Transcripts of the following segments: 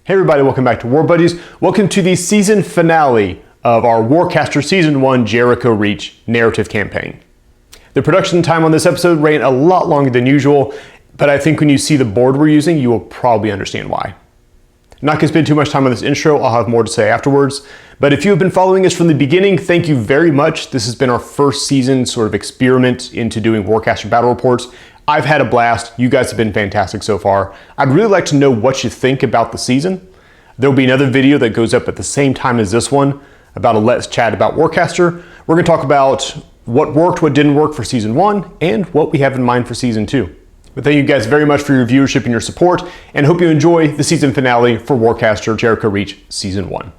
Hey everybody, welcome back to War Buddies. Welcome to the season finale of our Warcaster Season 1 Jericho Reach narrative campaign. The production time on this episode ran a lot longer than usual, but I think when you see the board we're using, you will probably understand why. I'm not gonna spend too much time on this intro, I'll have more to say afterwards, but if you have been following us from the beginning, thank you very much. This has been our first season sort of experiment into doing Warcaster battle reports. I've had a blast. You guys have been fantastic so far. I'd really like to know what you think about the season. There'll be another video that goes up at the same time as this one about a Let's Chat about Warcaster. We're gonna talk about what worked, what didn't work for season 1, and what we have in mind for season 2. But thank you guys very much for your viewership and your support, and hope you enjoy the season finale for Warcaster Jericho Reach Season 1.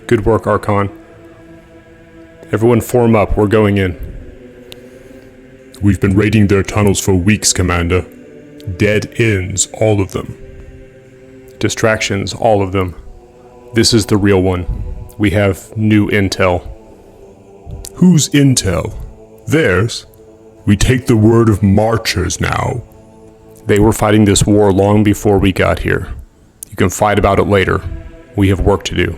Good work, Archon. Everyone form up, we're going in. We've been raiding their tunnels for weeks, Commander. Dead ends, all of them. Distractions, all of them. This is the real one. We have new intel. Whose intel? Theirs? We take the word of marchers now. They were fighting this war long before we got here. You can fight about it later. We have work to do.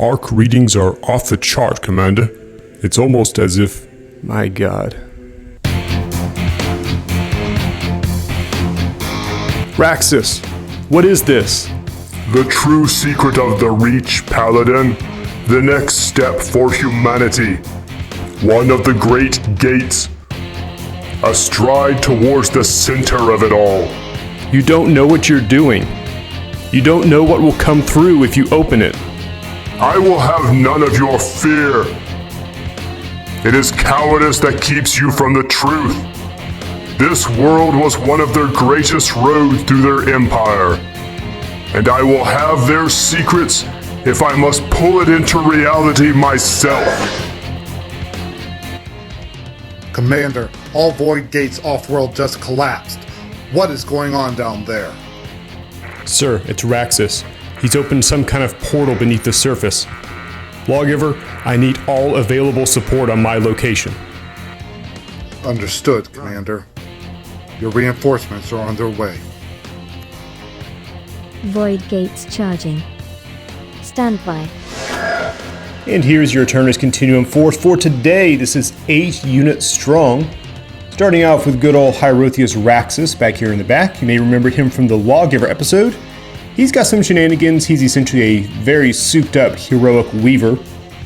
Arc readings are off the chart, Commander. It's almost as if... My God. Raxus, what is this? The true secret of the Reach, Paladin. The next step for humanity. One of the great gates. A stride towards the center of it all. You don't know what you're doing. You don't know what will come through if you open it. I will have none of your fear. It is cowardice that keeps you from the truth. This world was one of their greatest roads through their empire, and I will have their secrets if I must pull it into reality myself. Commander, all void gates off-world just collapsed. What is going on down there? Sir, it's Raxus. He's opened some kind of portal beneath the surface. Lawgiver, I need all available support on my location. Understood, Commander. Your reinforcements are on their way. Void gates charging. Stand by. And here's your Eternus Continuum Force for today. This is 8 units strong. Starting off with good old Hierotheus Raxus back here in the back. You may remember him from the Lawgiver episode. He's got some shenanigans. He's essentially a very souped up heroic weaver.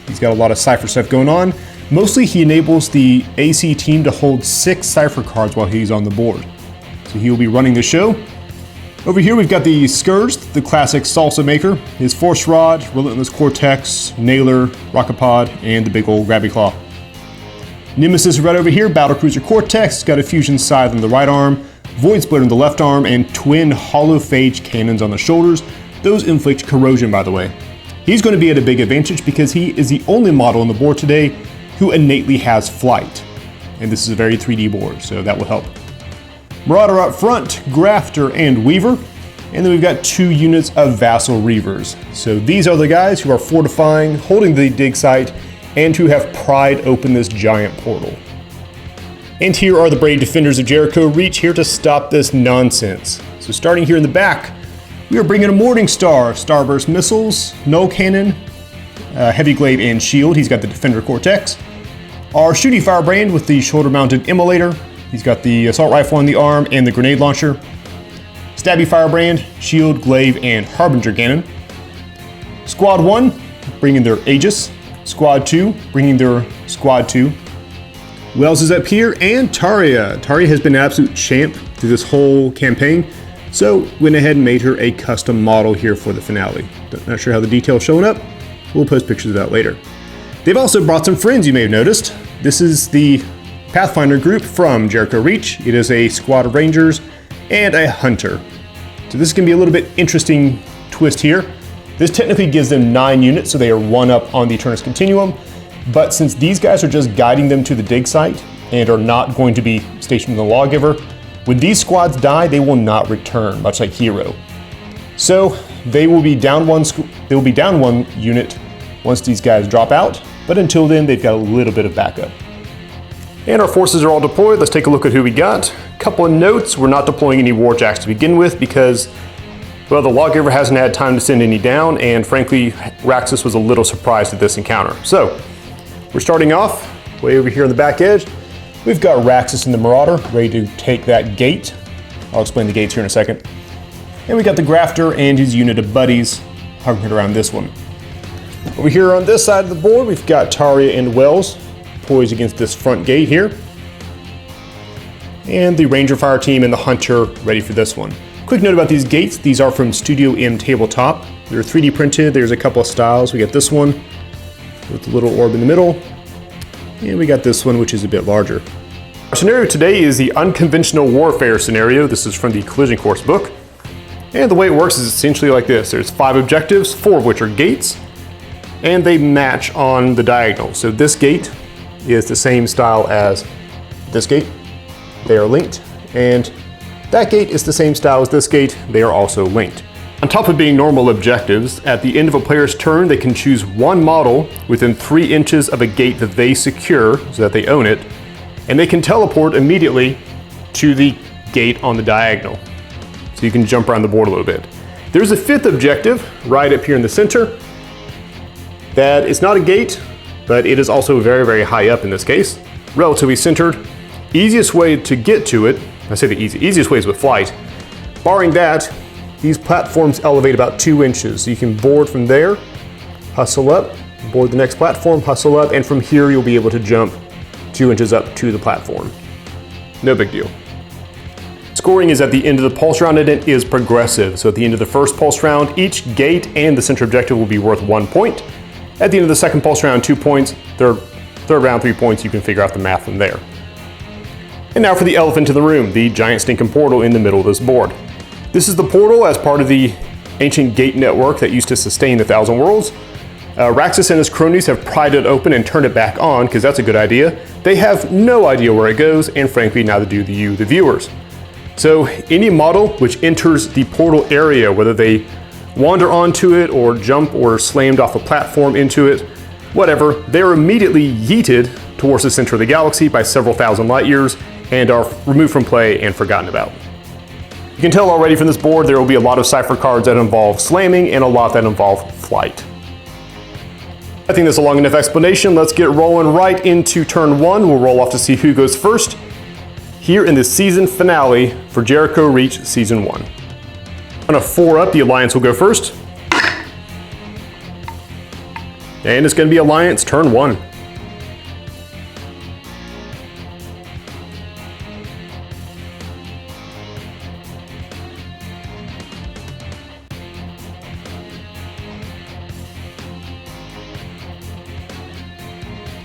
He's got a lot of Cypher stuff going on. Mostly he enables the AC team to hold 6 Cypher cards while he's on the board. So he will be running the show. Over here we've got the Scourge, the classic salsa maker, his Force Rod, Relentless Cortex, Nailer, Rocket Pod, and the big old Grabby Claw. Nemesis right over here, Battlecruiser Cortex, got a fusion scythe on the right arm, Void Splitter on the left arm, and twin holophage cannons on the shoulders. Those inflict corrosion, by the way. He's going to be at a big advantage because he is the only model on the board today who innately has flight. And this is a very 3D board, so that will help. Marauder up front, Grafter and Weaver. And then we've got 2 units of Vassal Reavers. So these are the guys who are fortifying, holding the dig site, and who have pried open this giant portal. And here are the brave defenders of Jericho Reach, here to stop this nonsense. So starting here in the back, we are bringing a Morning Star, Starburst missiles, Null Cannon, Heavy Glaive and Shield. He's got the Defender Cortex. Our Shooty Firebrand with the shoulder-mounted Immolator. He's got the Assault Rifle on the arm and the Grenade Launcher. Stabby Firebrand, Shield, Glaive, and Harbinger Cannon. Squad 1, bringing their Aegis. Squad 2, bringing their Squad 2. Who else is up here? And Taria. Taria has been an absolute champ through this whole campaign, so went ahead and made her a custom model here for the finale. Not sure how the detail's showing up. We'll post pictures of that later. They've also brought some friends, you may have noticed. This is the Pathfinder group from Jericho Reach. It is a squad of Rangers and a Hunter. So this is going to be a little bit interesting twist here. This technically gives them 9 units, so they are 1 up on the Eternus Continuum. But since these guys are just guiding them to the dig site and are not going to be stationed in the Lawgiver, when these squads die, they will not return, much like Hero. So they will be down one unit once these guys drop out, but until then they've got a little bit of backup. And our forces are all deployed. Let's take a look at who we got. Couple of notes: we're not deploying any warjacks to begin with because, well, the lawgiver hasn't had time to send any down, and frankly, Raxus was a little surprised at this encounter. So we're starting off way over here on the back edge. We've got Raxus and the Marauder ready to take that gate. I'll explain the gates here in a second. And we got the Grafter and his unit of Budgies hunkered around this one. Over here on this side of the board, we've got Taria and Wells poised against this front gate here. And the Ranger Fire team and the Hunter ready for this one. Quick note about these gates: these are from Studio M Tabletop. They're 3D printed. There's a couple of styles. We got this one with the little orb in the middle. And we got this one, which is a bit larger. Our scenario today is the Unconventional Warfare scenario. This is from the Collision Course book. And the way it works is essentially like this. There's 5 objectives, 4 of which are gates, and they match on the diagonal. So this gate is the same style as this gate. They are linked. And that gate is the same style as this gate. They are also linked. On top of being normal objectives, at the end of a player's turn, they can choose one model within 3 inches of a gate that they secure, so that they own it, and they can teleport immediately to the gate on the diagonal. So you can jump around the board a little bit. There's a 5th objective right up here in the center. That is not a gate, but it is also very, very high up in this case. Relatively centered. Easiest way to get to it, I say the easiest way is with flight. Barring that, these platforms elevate about 2 inches. So you can board from there, hustle up, board the next platform, hustle up, and from here you'll be able to jump 2 inches up to the platform. No big deal. Scoring is at the end of the pulse round, and it is progressive. So at the end of the first pulse round, each gate and the center objective will be worth 1 point. At the end of the second pulse round, 2 points. Third round, 3 points. You can figure out the math from there. And now for the elephant in the room, the giant stinking portal in the middle of this board. This is the portal as part of the ancient gate network that used to sustain the Thousand Worlds. Raxus and his cronies have pried it open and turned it back on, because that's a good idea. They have no idea where it goes, and frankly, neither do you, the viewers. So any model which enters the portal area, whether they wander onto it or jump or slammed off a platform into it, whatever, they're immediately yeeted towards the center of the galaxy by several thousand light years and are removed from play and forgotten about. You can tell already from this board there will be a lot of cipher cards that involve slamming and a lot that involve flight. I think that's a long enough explanation. Let's get rolling right into turn 1. We'll roll off to see who goes first here in the season finale for Jericho Reach Season 1. On a 4 up, the Alliance will go first. And it's going to be Alliance turn 1.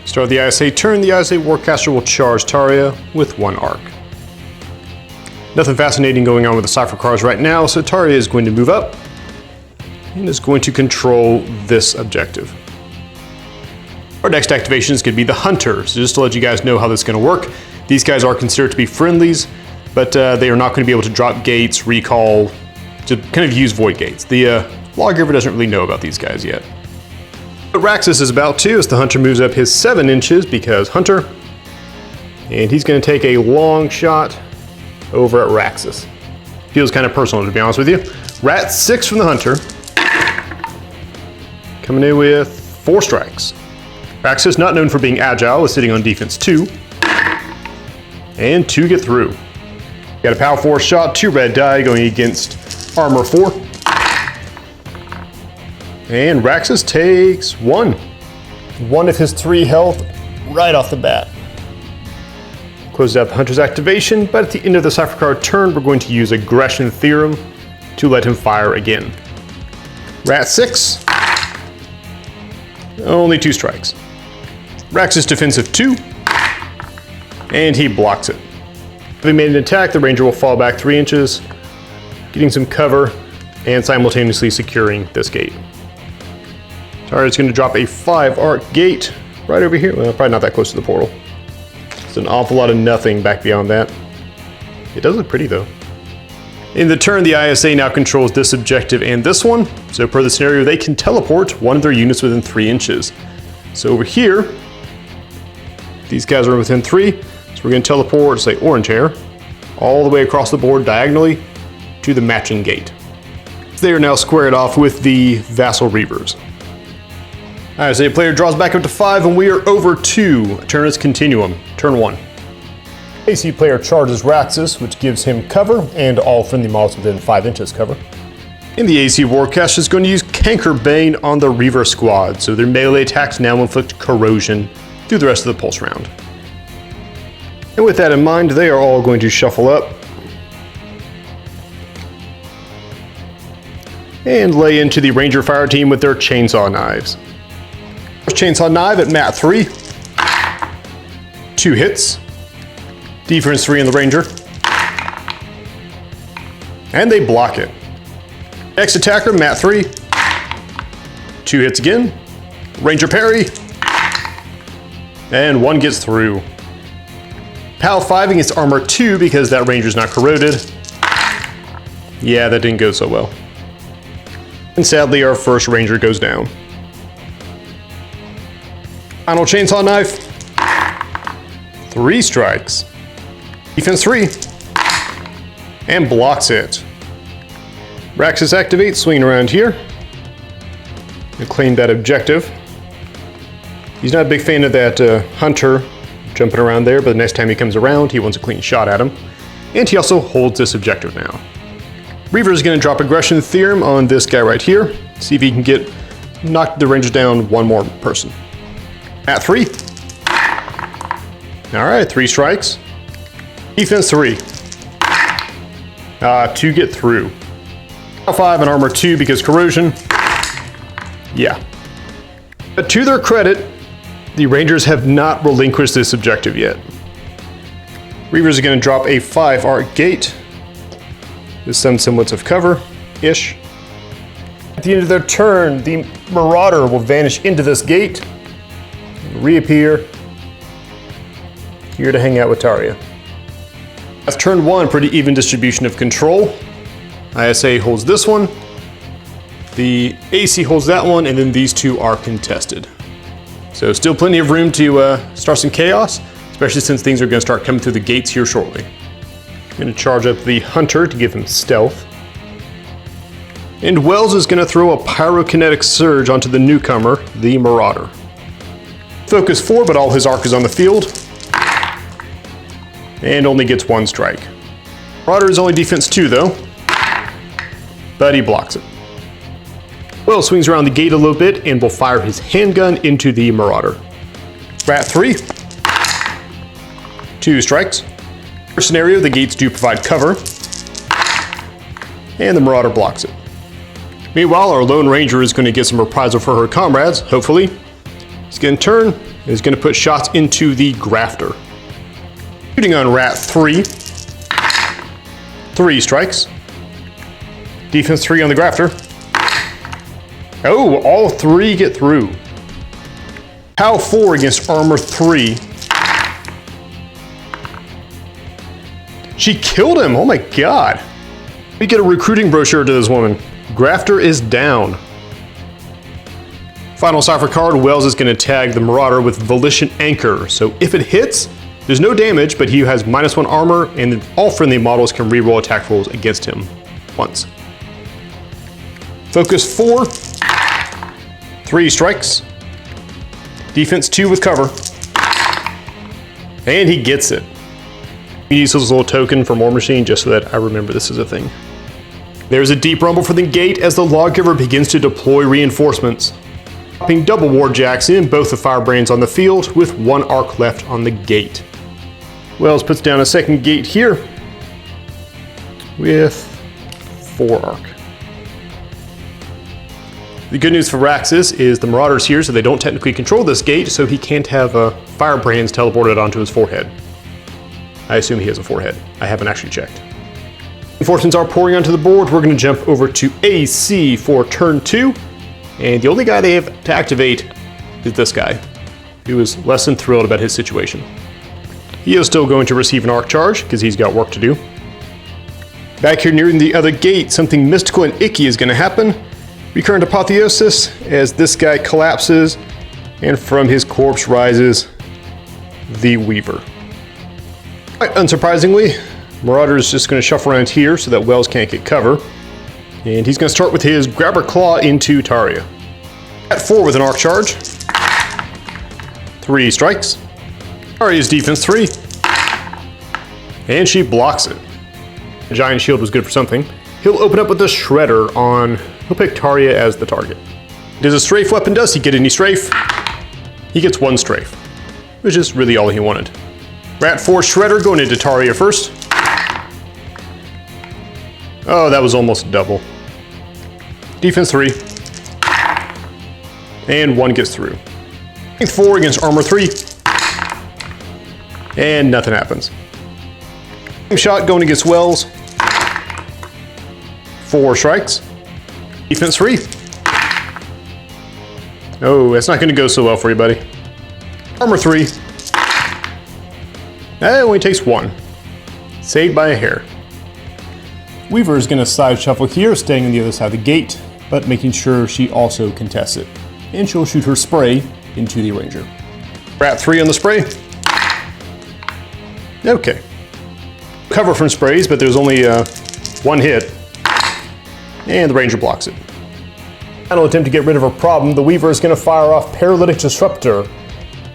Start the ISA turn. The ISA Warcaster will charge Taria with 1 arc. Nothing fascinating going on with the cipher cards right now, so Taria is going to move up and is going to control this objective. Our next activation is going to be the Hunter. So just to let you guys know how this is going to work, these guys are considered to be friendlies, but they are not going to be able to drop gates, recall, to kind of use void gates. The Lawgiver doesn't really know about these guys yet. But Raxus is about to, as the Hunter moves up his 7 inches, because Hunter, and he's going to take a long shot over at Raxus. Feels kind of personal, to be honest with you. Rat 6 from the Hunter, coming in with 4 strikes. Raxus, not known for being agile, is sitting on defense 2, and 2 get through. Got a power 4 shot, 2 red die going against armor 4. And Raxus takes 1. 1 of his 3 health right off the bat. Closes out the Hunter's activation, but at the end of the cipher card turn, we're going to use Aggression Theorem to let him fire again. Rat 6. Only 2 strikes. Raxus defensive 2. And he blocks it. Having made an attack, the Ranger will fall back 3 inches, getting some cover and simultaneously securing this gate. Taria's going to drop a 5 arc gate right over here. Well, probably not that close to the portal. It's an awful lot of nothing back beyond that. It does look pretty though. In the turn, the ISA now controls this objective and this one. So per the scenario, they can teleport one of their units within 3 inches. So over here, these guys are within 3. So we're going to teleport, say, orange hair, all the way across the board diagonally to the matching gate. They are now squared off with the Vassal Reavers. ISA player draws back up to 5, and we are over to Turner's Continuum, turn 1. AC player charges Raxus, which gives him cover, and all friendly models within 5 inches cover. And the AC Warcaster is going to use Cankerbane on the Reaver squad, so their melee attacks now inflict corrosion through the rest of the pulse round. And with that in mind, they are all going to shuffle up and lay into the Ranger Fire team with their Chainsaw Knives. First Chainsaw Knife at mat 3. 2 hits. Defense 3 in the Ranger. And they block it. Next attacker, mat 3. 2 hits again. Ranger parry. And 1 gets through. PAL 5 against armor 2 because that Ranger's not corroded. Yeah, that didn't go so well. And sadly, our first Ranger goes down. Final Chainsaw Knife. 3 strikes. Defense 3. And blocks it. Raxus activates, swinging around here. And claim that objective. He's not a big fan of that Hunter jumping around there, but the next time he comes around, he wants a clean shot at him. And he also holds this objective now. Reaver is going to drop Aggression Theorem on this guy right here. See if he can knock the Rangers down one more person. At 3. Alright, 3 strikes. Defense 3. 2 get through. 5 and armor 2 because corrosion. Yeah. But to their credit, the Rangers have not relinquished this objective yet. Reavers are going to drop a 5 arc gate. With some semblance of cover-ish. At the end of their turn, the Marauder will vanish into this gate and reappear here to hang out with Taria. That's turn 1, pretty even distribution of control. ISA holds this one, the AC holds that one, and then these 2 are contested. So still plenty of room to start some chaos, especially since things are going to start coming through the gates here shortly. I'm going to charge up the Hunter to give him stealth. And Wells is going to throw a pyrokinetic surge onto the newcomer, the Marauder. Focus 4, but all his arc is on the field. And only gets 1 strike. Marauder is only defense 2 though. But he blocks it. Wells swings around the gate a little bit and will fire his handgun into the Marauder. Rat 3. 2 strikes. First scenario, the gates do provide cover. And the Marauder blocks it. Meanwhile, our Lone Ranger is going to get some reprisal for her comrades, hopefully. He's going to turn and he's going to put shots into the Grafter. Shooting on Rat 3. 3 strikes. Defense 3 on the Grafter. Oh, all 3 get through. PAL 4 against armor 3. She killed him, oh my god. We get a recruiting brochure to this woman. Grafter is down. Final cipher card, Wells is going to tag the Marauder with Volition Anchor. So if it hits, there's no damage, but he has -1 armor, and all friendly models can reroll attack rolls against him once. Focus 4. 3 strikes. Defense 2 with cover. And he gets it. He uses this little token for War Machine just so that I remember this is a thing. There's a deep rumble for the gate as the Lawgiver begins to deploy reinforcements. Dropping double Warjacks in both the Firebrands on the field with 1 arc left on the gate. Wells puts down a second gate here with 4 arc. The good news for Raxus is the Marauder's here, so they don't technically control this gate, so he can't have Firebrands teleported onto his forehead. I assume he has a forehead. I haven't actually checked. Reinforcements are pouring onto the board. We're going to jump over to AC for turn 2. And the only guy they have to activate is this guy, who is less than thrilled about his situation. He is still going to receive an arc charge, because he's got work to do. Back here nearing the other gate, something mystical and icky is going to happen. Recurrent apotheosis as this guy collapses, and from his corpse rises the Weaver. Quite unsurprisingly, Marauder is just going to shuffle around here so that Wells can't get cover. And he's going to start with his grabber claw into Taria. At 4 with an arc charge. 3 strikes. Taria's defense 3. And she blocks it. The giant shield was good for something. He'll open up with the shredder on... He'll pick Taria as the target. Does a strafe weapon does he get any strafe? He gets 1 strafe, which is really all he wanted. Rat 4 shredder going into Taria first. Oh, that was almost double. Defense 3. And 1 gets through. Strength 4 against armor 3. And nothing happens. Shot going against Wells. 4 strikes. Defense 3. Oh, that's not going to go so well for you, buddy. Armor 3. That only takes 1. Saved by a hair. Weaver is going to side shuffle here, staying on the other side of the gate, but making sure she also contests it. And she'll shoot her spray into the Ranger. Rat 3 on the spray. Okay. Cover from sprays, but there's only 1 hit. And the Ranger blocks it. Final attempt to get rid of her problem, the Weaver is going to fire off Paralytic Disruptor.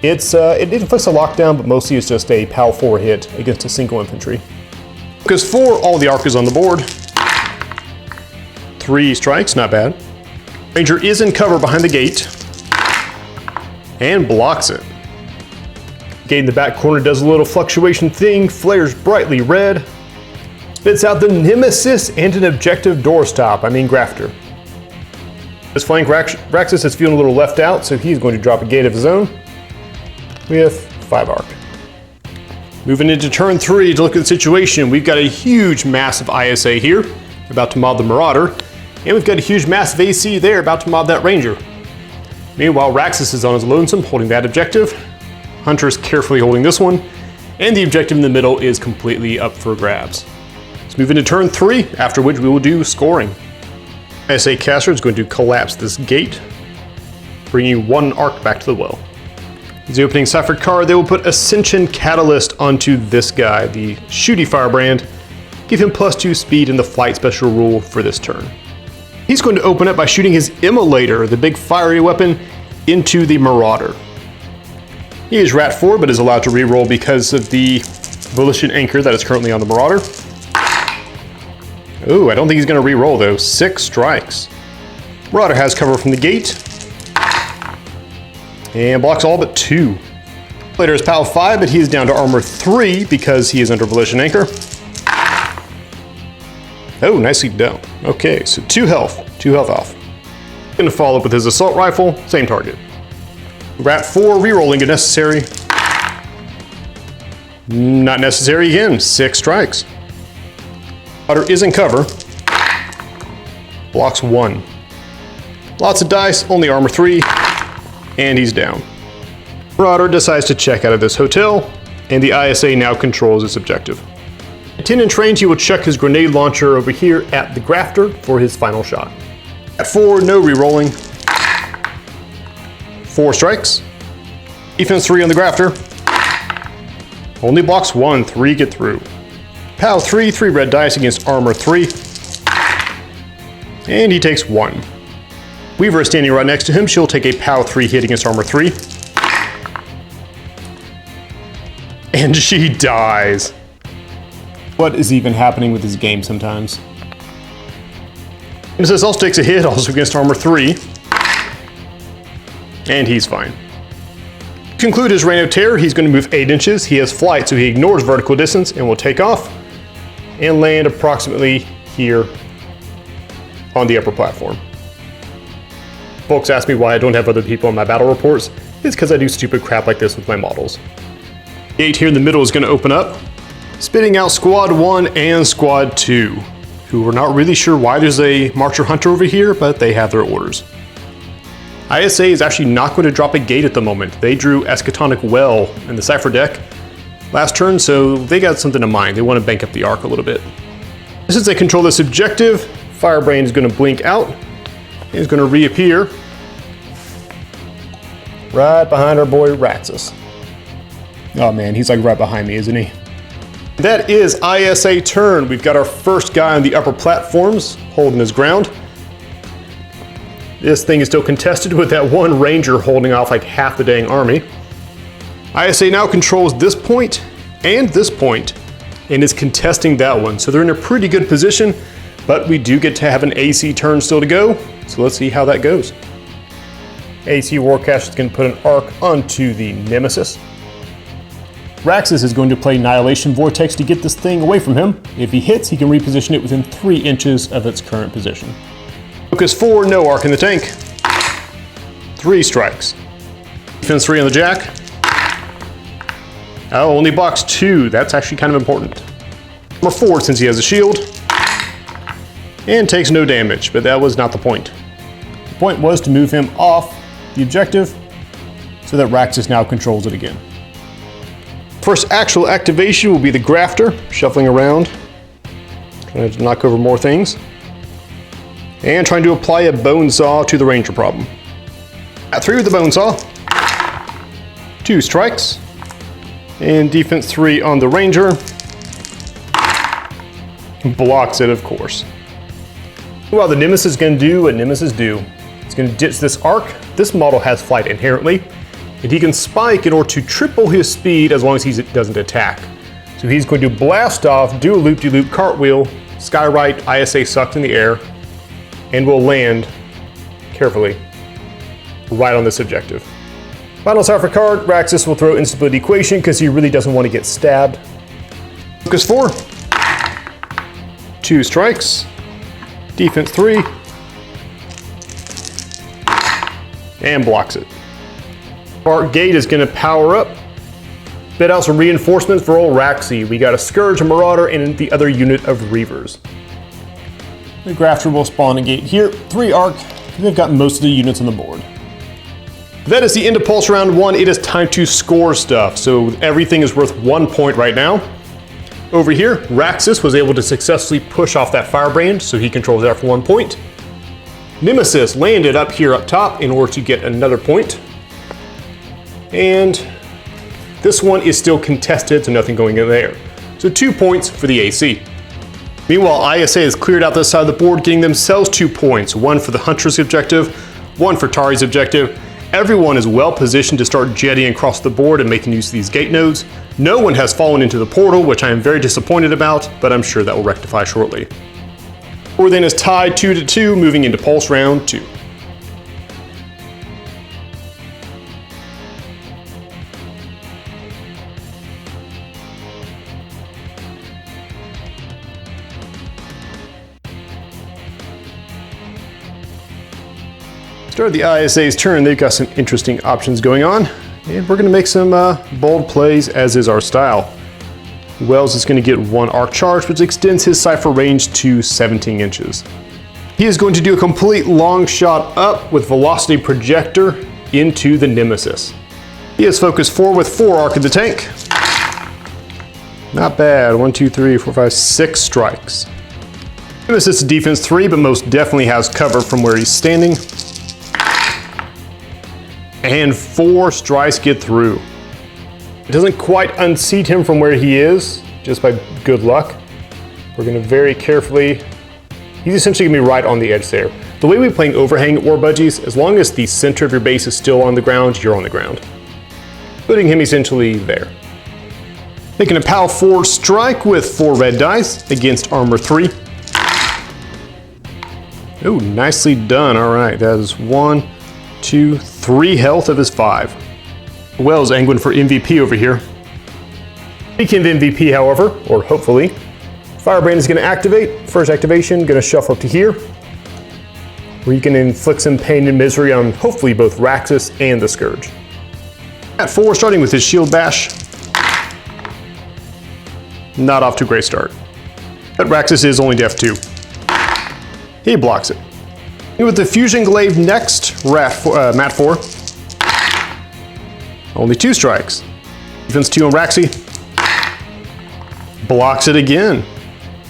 It inflicts a lockdown, but mostly it's just a POW 4 hit against a single infantry. Focus 4, all the arc is on the board. 3 strikes, not bad. Ranger is in cover behind the gate. And blocks it. Gate in the back corner does a little fluctuation thing, flares brightly red. Spits out the Nemesis and an objective doorstop, grafter. This flank Raxus is feeling a little left out, so he's going to drop a gate of his own with 5 arc. Moving into turn 3 to look at the situation, we've got a huge massive ISA here, about to mob the Marauder, and we've got a huge massive AC there, about to mob that Ranger. Meanwhile, Raxus is on his lonesome, holding that objective. Hunter's carefully holding this one, and the objective in the middle is completely up for grabs. Let's move into turn 3, after which we will do scoring. ISA caster is going to collapse this gate, bringing 1 arc back to the well. As the opening Cypher card, they will put Ascension Catalyst onto this guy, the Shooty Firebrand, give him +2 speed in the flight special rule for this turn. He's going to open up by shooting his Immolator, the big fiery weapon, into the Marauder. He is Rat 4, but is allowed to reroll because of the Volition Anchor that is currently on the Marauder. Ooh, I don't think he's going to reroll though. 6 strikes. Marauder has cover from the gate. And blocks all but 2. Later is POW 5, but he is down to armor 3 because he is under Volition Anchor. Oh, nicely done. Okay, so 2 health. 2 health off. Gonna follow up with his assault rifle, same target. Rat 4, rerolling if necessary. Not necessary again, 6 strikes. Marauder is in cover. Blocks 1. Lots of dice, only armor 3. And he's down. Marauder decides to check out of this hotel, and the ISA now controls its objective. At 10-inch range, he will chuck his grenade launcher over here at the grafter for his final shot. At 4, no rerolling. 4 strikes. Defense 3 on the grafter. Only blocks 1, 3 get through. POW 3, 3 red dice against armor 3. And he takes 1. Weaver is standing right next to him. She'll take a POW 3 hit against armor 3. And she dies. What is even happening with this game sometimes? Nemesis also takes a hit, also against armor 3. And he's fine. To conclude his reign of terror, he's going to move 8 inches. He has flight, so he ignores vertical distance and will take off and land approximately here on the upper platform. Folks ask me why I don't have other people on my battle reports. It's because I do stupid crap like this with my models. Gate here in the middle is going to open up, spitting out Squad 1 and Squad 2, who are not really sure why there's a Marcher Hunter over here, but they have their orders. ISA is actually not going to drop a gate at the moment. They drew Eschatonic Well in the Cypher deck last turn, so they got something in mind. They want to bank up the arc a little bit. Since they control this objective, Firebrain is going to blink out and is going to reappear right behind our boy Raxus. Oh man, he's like right behind me, isn't he? That is ISA turn. We've got our first guy on the upper platforms holding his ground. This thing is still contested with that one ranger holding off like half the dang army. ISA now controls this point and is contesting that one. So they're in a pretty good position, but we do get to have an AC turn still to go. So let's see how that goes. AC Warcaster is going to put an arc onto the Nemesis. Raxus is going to play Annihilation Vortex to get this thing away from him. If he hits, he can reposition it within 3 inches of its current position. Focus 4, no arc in the tank. 3 strikes. Defense 3 on the Jack. Oh, only blocks 2. That's actually kind of important. Number 4 since he has a shield. And takes no damage, but that was not the point. The point was to move him off the objective so that Raxus now controls it again. First actual activation will be the Grafter, shuffling around, trying to knock over more things, and trying to apply a Bone Saw to the Ranger problem. At 3 with the Bone Saw, 2 strikes, and defense 3 on the Ranger, blocks it of course. Well, the Nemesis is going to do what Nemesis do. It's going to ditch this arc. This model has flight inherently, and he can spike in order to triple his speed as long as he doesn't attack. So he's going to blast off, do a loop-de-loop cartwheel, skyride, ISA sucked in the air, and will land carefully right on this objective. Final Cypher card, Raxus will throw instability equation because he really doesn't want to get stabbed. Focus 4, 2 strikes, defense 3, and blocks it. Arc Gate is going to power up. Bid out some reinforcements for old Raxy. We got a Scourge, a Marauder, and the other unit of Reavers. The Grafter will spawn a gate here. 3 arc. They've got most of the units on the board. That is the end of Pulse Round 1. It is time to score stuff. So everything is worth 1 point right now. Over here, Raxus was able to successfully push off that Firebrand, so he controls that for 1 point. Nemesis landed up here up top in order to get another point. And this one is still contested, so nothing going in there. So 2 points for the AC. Meanwhile, ISA has cleared out this side of the board, getting themselves 2 points. 1 for the Huntress objective, 1 for Taria's objective. Everyone is well positioned to start jetting across the board and making use of these gate nodes. No one has fallen into the portal, which I am very disappointed about, but I'm sure that will rectify shortly. Or then is tied 2-2, moving into Pulse Round 2. Start the ISA's turn. They've got some interesting options going on, and we're going to make some bold plays, as is our style. Wells is going to get 1 arc charge, which extends his Cypher range to 17 inches. He is going to do a complete long shot up with Velocity Projector into the Nemesis. He has focus 4 with 4 arc in the tank. Not bad. 1, 2, 3, 4, 5, 6 strikes. Nemesis is defense 3, but most definitely has cover from where he's standing. And 4 strikes get through. It doesn't quite unseat him from where he is, just by good luck. We're going to very carefully... He's essentially going to be right on the edge there. The way we're playing overhang at War Budgies, as long as the center of your base is still on the ground, you're on the ground. Putting him essentially there. Making a POW 4 strike with 4 red dice against armor 3. Oh, nicely done. All right, that is 1, 2, 3 health of his 5. Wells angling for MVP over here. Speaking of MVP, however, or hopefully, Firebrand is going to activate. First activation, going to shuffle up to here, where you can inflict some pain and misery on hopefully both Raxus and the Scourge. At 4, starting with his shield bash. Not off to a great start. But Raxus is only def 2. He blocks it. And with the Fusion Glaive next, Mat 4. Only 2 strikes. Defense 2 on Raxy. Blocks it again.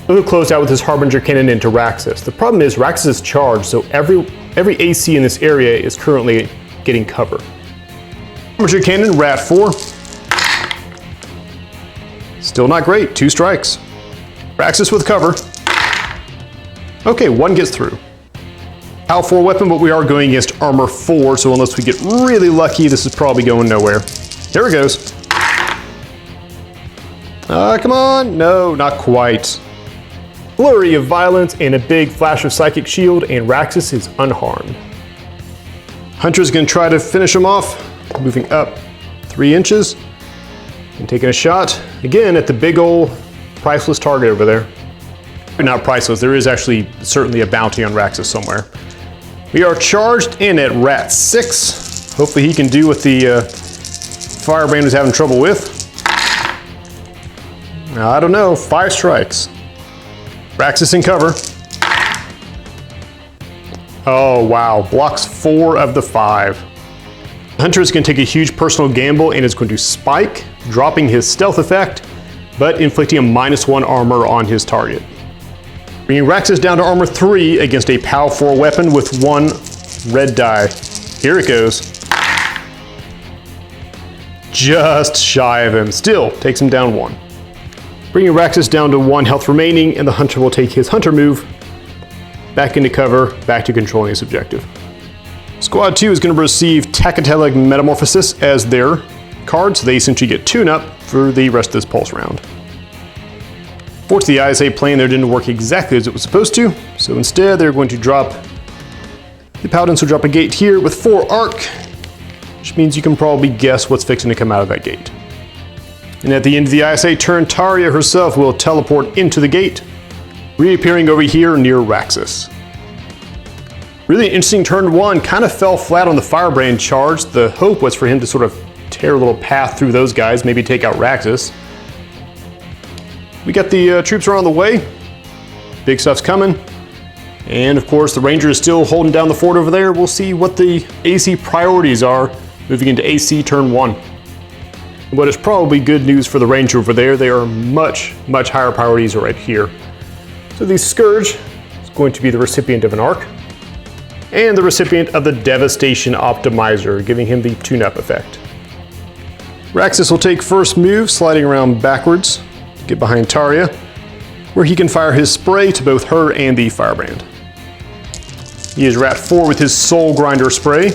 He'll close out with his Harbinger Cannon into Raxus. The problem is Raxus is charged, so every AC in this area is currently getting cover. Harbinger Cannon, Rat 4. Still not great, 2 strikes. Raxus with cover. Okay, 1 gets through. Power 4 weapon, but we are going against Armor 4, so unless we get really lucky, this is probably going nowhere. Here it goes. Come on. No, not quite. Flurry of violence and a big flash of Psychic Shield, and Raxus is unharmed. Hunter's going to try to finish him off, moving up 3 inches and taking a shot again at the big old priceless target over there. Not priceless, there is actually certainly a bounty on Raxus somewhere. We are charged in at Rat 6. Hopefully he can do what the Firebrand was having trouble with. I don't know, 5 strikes. Raxus in cover. Oh wow, blocks 4 of the 5. Hunter is going to take a huge personal gamble and is going to spike, dropping his stealth effect, but inflicting a -1 armor on his target. Bringing Raxus down to armor 3 against a POW 4 weapon with 1 red die. Here it goes. Just shy of him. Still takes him down 1. Bringing Raxus down to 1 health remaining, and the Hunter will take his Hunter move back into cover, back to controlling his objective. Squad 2 is going to receive Tachytelic Metamorphosis as their card, so they essentially get tune-up for the rest of this pulse round. Fortunately, the ISA plan there didn't work exactly as it was supposed to, so instead they're going to drop, the Paladins will drop a gate here with 4 arc, which means you can probably guess what's fixing to come out of that gate. And at the end of the ISA turn, Taria herself will teleport into the gate, reappearing over here near Raxus. Really interesting turn 1, kind of fell flat on the Firebrand charge. The hope was for him to sort of tear a little path through those guys, maybe take out Raxus. We got the troops are on the way. Big stuff's coming. And of course the Ranger is still holding down the fort over there. We'll see what the AC priorities are moving into AC turn 1. But it's probably good news for the Ranger over there. They are much higher priorities right here. So the Scourge is going to be the recipient of an arc, and the recipient of the Devastation Optimizer, giving him the tune-up effect. Raxus will take first move, sliding around backwards to get behind Taria, where he can fire his spray to both her and the Firebrand. He is Rat 4 with his Soul Grinder spray.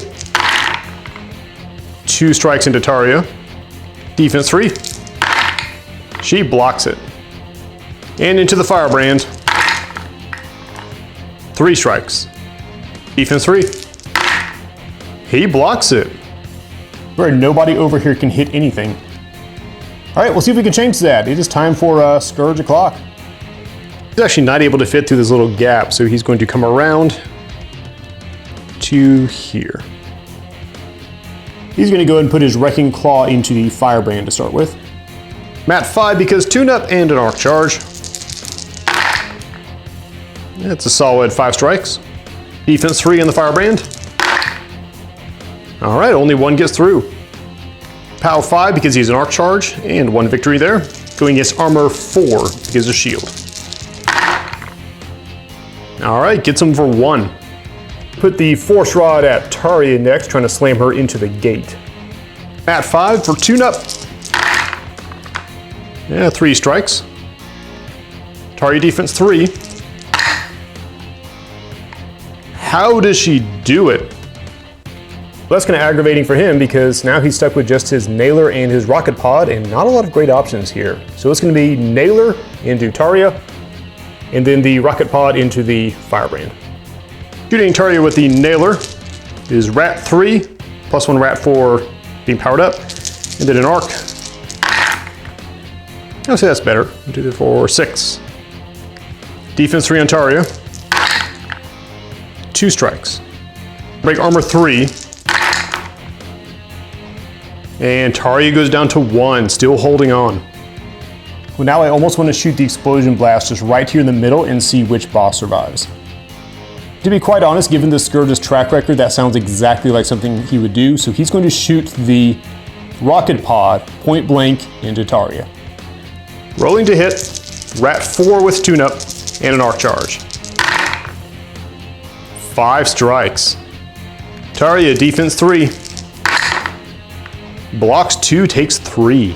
2 strikes into Taria. Defense 3. She blocks it. And into the Firebrand. 3 strikes. Defense 3. He blocks it. Where nobody over here can hit anything. Alright, we'll see if we can change that. It is time for Scourge o'clock. He's actually not able to fit through this little gap, so he's going to come around to here. He's going to go ahead and put his Wrecking Claw into the Firebrand to start with. Mat 5 because tune-up and an arc charge. That's a solid 5 strikes. Defense 3 on the Firebrand. Alright, only 1 gets through. POW 5 because he's an arc charge, and 1 victory there. Going against armor 4 because of shield. Alright, gets him for 1. Put the Force Rod at Taria next, trying to slam her into the gate. Mat 5 for tune-up. Yeah, 3 strikes. Taria defense 3. How does she do it? Well, that's kind of aggravating for him because now he's stuck with just his Nailer and his Rocket Pod and not a lot of great options here. So it's going to be Nailer into Taria and then the Rocket Pod into the Firebrand. Shooting Taria with the Nailer is Rat 3, plus 1 Rat 4 being powered up, and then an arc. I'll say that's better. 1, 2, 3, 4, 6. Defense 3 on Taria. 2 strikes. Break armor 3. And Taria goes down to 1, still holding on. Well, now I almost want to shoot the Explosion Blast just right here in the middle and see which boss survives. To be quite honest, given the Scourge's track record, that sounds exactly like something he would do, so he's going to shoot the Rocket Pod point blank into Taria. Rolling to hit, Rat 4 with tune-up, and an arc charge. 5 strikes. Taria, defense 3. Blocks 2, takes 3.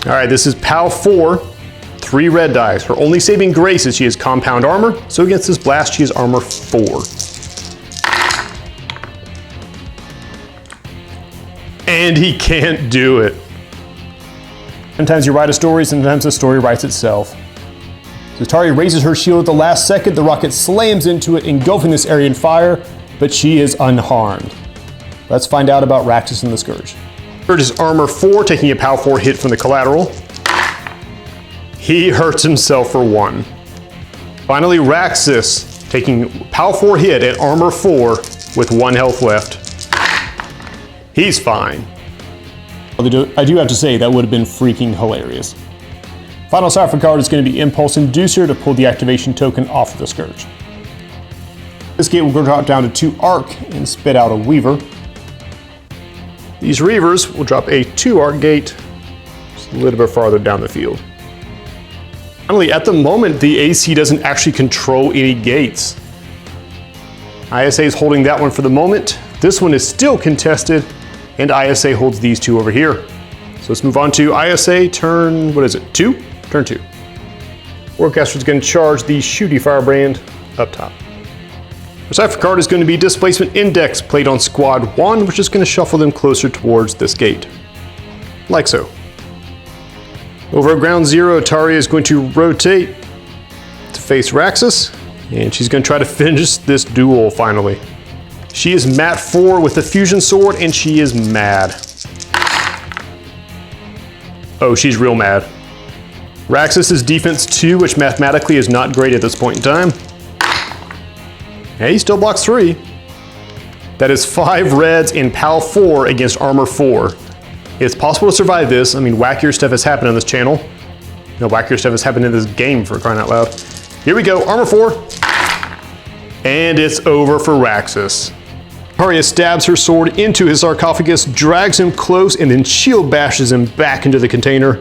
All right, this is POW 4, 3 red dice. Her only saving grace is she has compound armor, so against this blast she has armor 4. And he can't do it. Sometimes you write a story, sometimes the story writes itself. So Taria raises her shield at the last second, the rocket slams into it, engulfing this area in fire, but she is unharmed. Let's find out about Raxus and the Scourge. Scourge is armor 4, taking a POW 4 hit from the collateral. He hurts himself for 1. Finally, Raxus, taking POW 4 hit at armor 4 with 1 health left. He's fine. I do have to say, that would have been freaking hilarious. Final cipher card is going to be Impulse Inducer to pull the activation token off of the Scourge. This gate will drop down to 2 Arc and spit out a Weaver. These Reavers will drop a 2 Arc gate just a little bit farther down the field. Finally, at the moment, the AC doesn't actually control any gates. ISA is holding that one for the moment. This one is still contested, and ISA holds these 2 over here. So let's move on to ISA turn, what is it, 2? Turn 2. Warcaster is going to charge the Shooty Firebrand up top. Our cipher card is going to be Displacement Index played on Squad 1, which is going to shuffle them closer towards this gate. Like so. Over at Ground 0, Taria is going to rotate to face Raxus, and she's going to try to finish this duel finally. She is mat 4 with the fusion sword, and she is mad. Oh, she's real mad. Raxus is defense 2, which mathematically is not great at this point in time. Hey, he still blocks 3. That is 5 reds in POW 4 against armor 4. It's possible to survive this. I mean, wackier stuff has happened on this channel. No, wackier stuff has happened in this game, for crying out loud. Here we go, armor 4. And it's over for Raxus. Taria stabs her sword into his sarcophagus, drags him close, and then shield bashes him back into the container,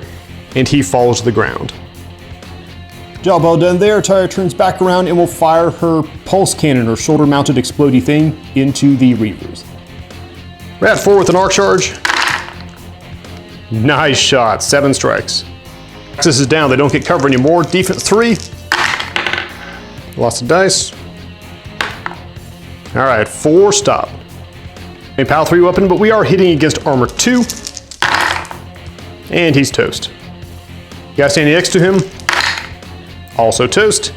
and he falls to the ground. Job well done there. Taria turns back around and will fire her pulse cannon, or shoulder-mounted explodey thing, into the Reavers. Rat 4 with an arc charge. Nice shot, 7 strikes. Raxus is down, they don't get cover anymore. Defense 3. Lots of dice. All right, 4 stop. A POW 3 weapon, but we are hitting against armor 2. And he's toast. Guy standing next to him, also toast.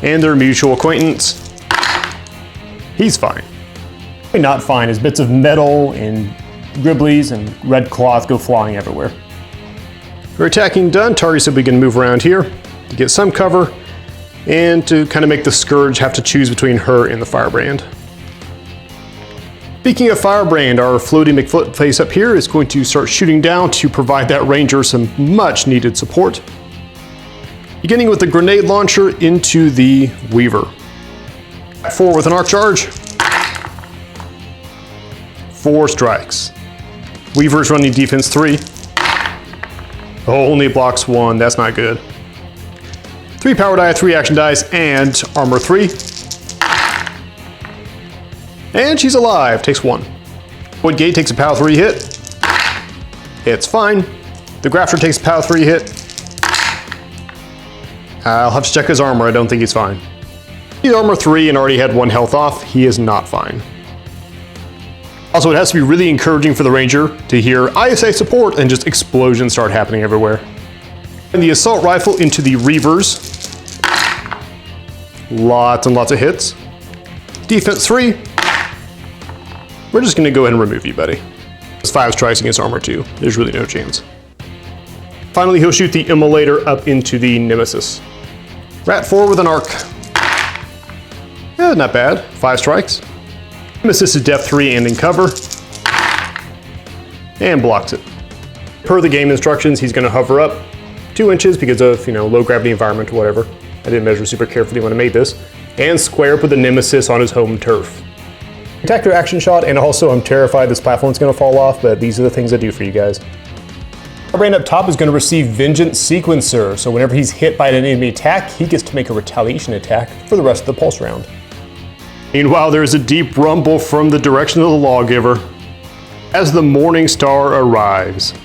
And their mutual acquaintance, he's fine. Not fine, as bits of metal and gribblies and red cloth go flying everywhere. Her attacking done, Taria said we can move around here to get some cover and to kind of make the Scourge have to choose between her and the Firebrand. Speaking of Firebrand, our floaty McFootface up here is going to start shooting down to provide that Ranger some much needed support. Beginning with the grenade launcher into the Weaver. 4 with an arc charge. 4 strikes. Weaver's running defense 3. Oh, only blocks 1, that's not good. 3 power die, 3 action dice, and armor 3. And she's alive, takes 1. Void Gate takes a POW 3 hit. It's fine. The Grafter takes a POW 3 hit. I'll have to check his armor, I don't think he's fine. He's armor 3 and already had 1 health off, he is not fine. Also, it has to be really encouraging for the Ranger to hear ISA support and just explosions start happening everywhere. And the assault rifle into the Reavers. Lots and lots of hits. Defense 3. We're just gonna go ahead and remove you, buddy. It's 5 strikes against armor 2. There's really no chance. Finally, he'll shoot the Immolator up into the Nemesis. Rat 4 with an arc. Not bad, 5 strikes. Nemesis is depth 3 and in cover. And blocks it. Per the game instructions, he's gonna hover up 2 inches because of, low gravity environment or whatever. I didn't measure super carefully when I made this. And square up with the Nemesis on his home turf. Attack their action shot, and also I'm terrified this platform's gonna fall off, but these are the things I do for you guys. Firebrand up top is going to receive Vengeance Sequencer, so whenever he's hit by an enemy attack, he gets to make a retaliation attack for the rest of the pulse round. Meanwhile, there is a deep rumble from the direction of the Lawgiver as the Morning Star arrives.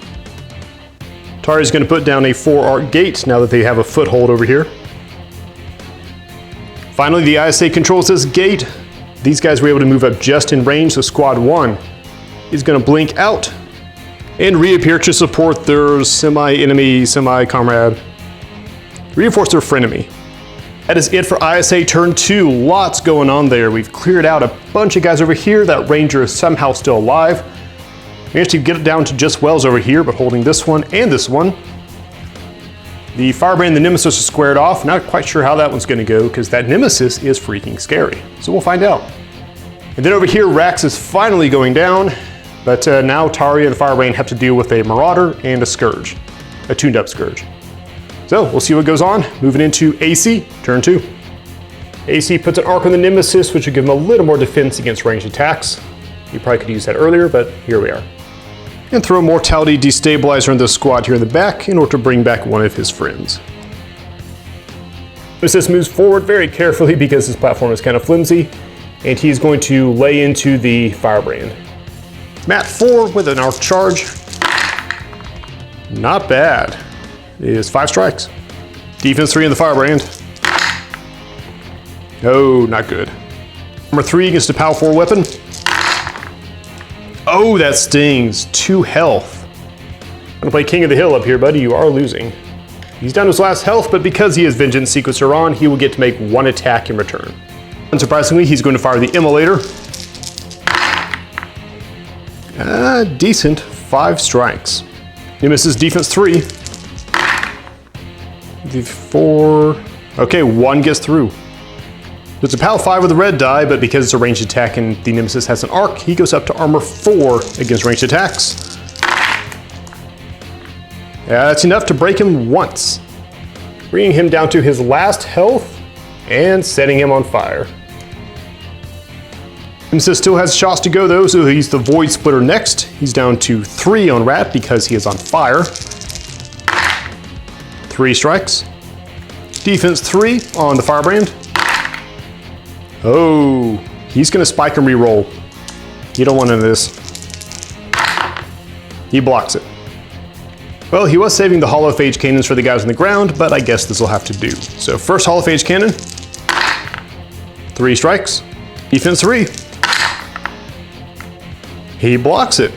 Taria is going to put down a 4-arc gate now that they have a foothold over here. Finally, the ISA controls this gate. These guys were able to move up just in range, so Squad 1 is going to blink out and reappear to support their semi-enemy, semi-comrade. Reinforce their frenemy. That is it for ISA turn 2. Lots going on there. We've cleared out a bunch of guys over here. That Ranger is somehow still alive. Managed to get it down to just Wells over here, but holding this one and this one. The Firebrand and the Nemesis are squared off. Not quite sure how that one's going to go, because that Nemesis is freaking scary. So we'll find out. And then over here, Rax is finally going down. But now Taria and the Firebrand have to deal with a Marauder and a Scourge. A tuned up Scourge. So we'll see what goes on. Moving into AC, turn 2. AC puts an arc on the Nemesis, which will give him a little more defense against ranged attacks. You probably could use that earlier, but here we are. And throw a Mortality Destabilizer in the squad here in the back in order to bring back one of his friends. Nemesis moves forward very carefully because his platform is kind of flimsy, and he's going to lay into the Firebrand. Mat 4 with an arc charge. Not bad. It is 5 strikes. Defense 3 in the Firebrand. Oh, not good. Number 3 against a POW 4 weapon. Oh, that stings. 2 health. I'm gonna play King of the Hill up here, buddy. You are losing. He's down to his last health, but because he has Vengeance Sequencer on, he will get to make 1 attack in return. Unsurprisingly, he's going to fire the Immolator. Decent. 5 strikes. Nemesis defense 3. The 4. Okay, 1 gets through. There's a POW 5 with a red die, but because it's a ranged attack and the Nemesis has an arc, he goes up to armor 4 against ranged attacks. Yeah, that's enough to break him once, bringing him down to his last health and setting him on fire. Nemesis still has shots to go though, so he's the Void Splitter next. He's down to 3 on Rat because he is on fire. 3 strikes. Defense 3 on the Firebrand. Oh, he's gonna spike and reroll. You don't want none of this. He blocks it. Well, he was saving the Holophage cannons for the guys on the ground, but I guess this will have to do. So first Holophage cannon. 3 strikes. Defense 3. He blocks it.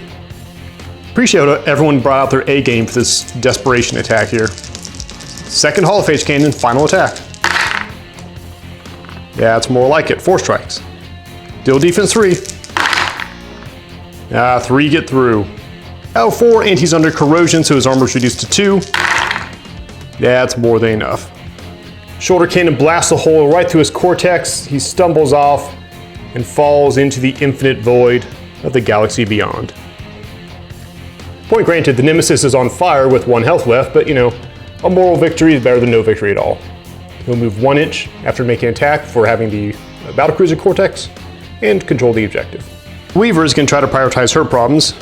Appreciate how everyone brought out their A game for this desperation attack here. Second Holophage cannon, final attack. Yeah, it's more like it. 4 strikes. Still defense 3. 3 get through. L4, and he's under corrosion, so his armor's reduced to 2. Yeah, it's more than enough. Shoulder cannon blasts a hole right through his cortex. He stumbles off and falls into the infinite void of the galaxy beyond. Point granted, the Nemesis is on fire with 1 health left, but you know, a moral victory is better than no victory at all. He'll move 1 inch after making an attack for having the battlecruiser cortex and control the objective. Weaver is going to try to prioritize her problems.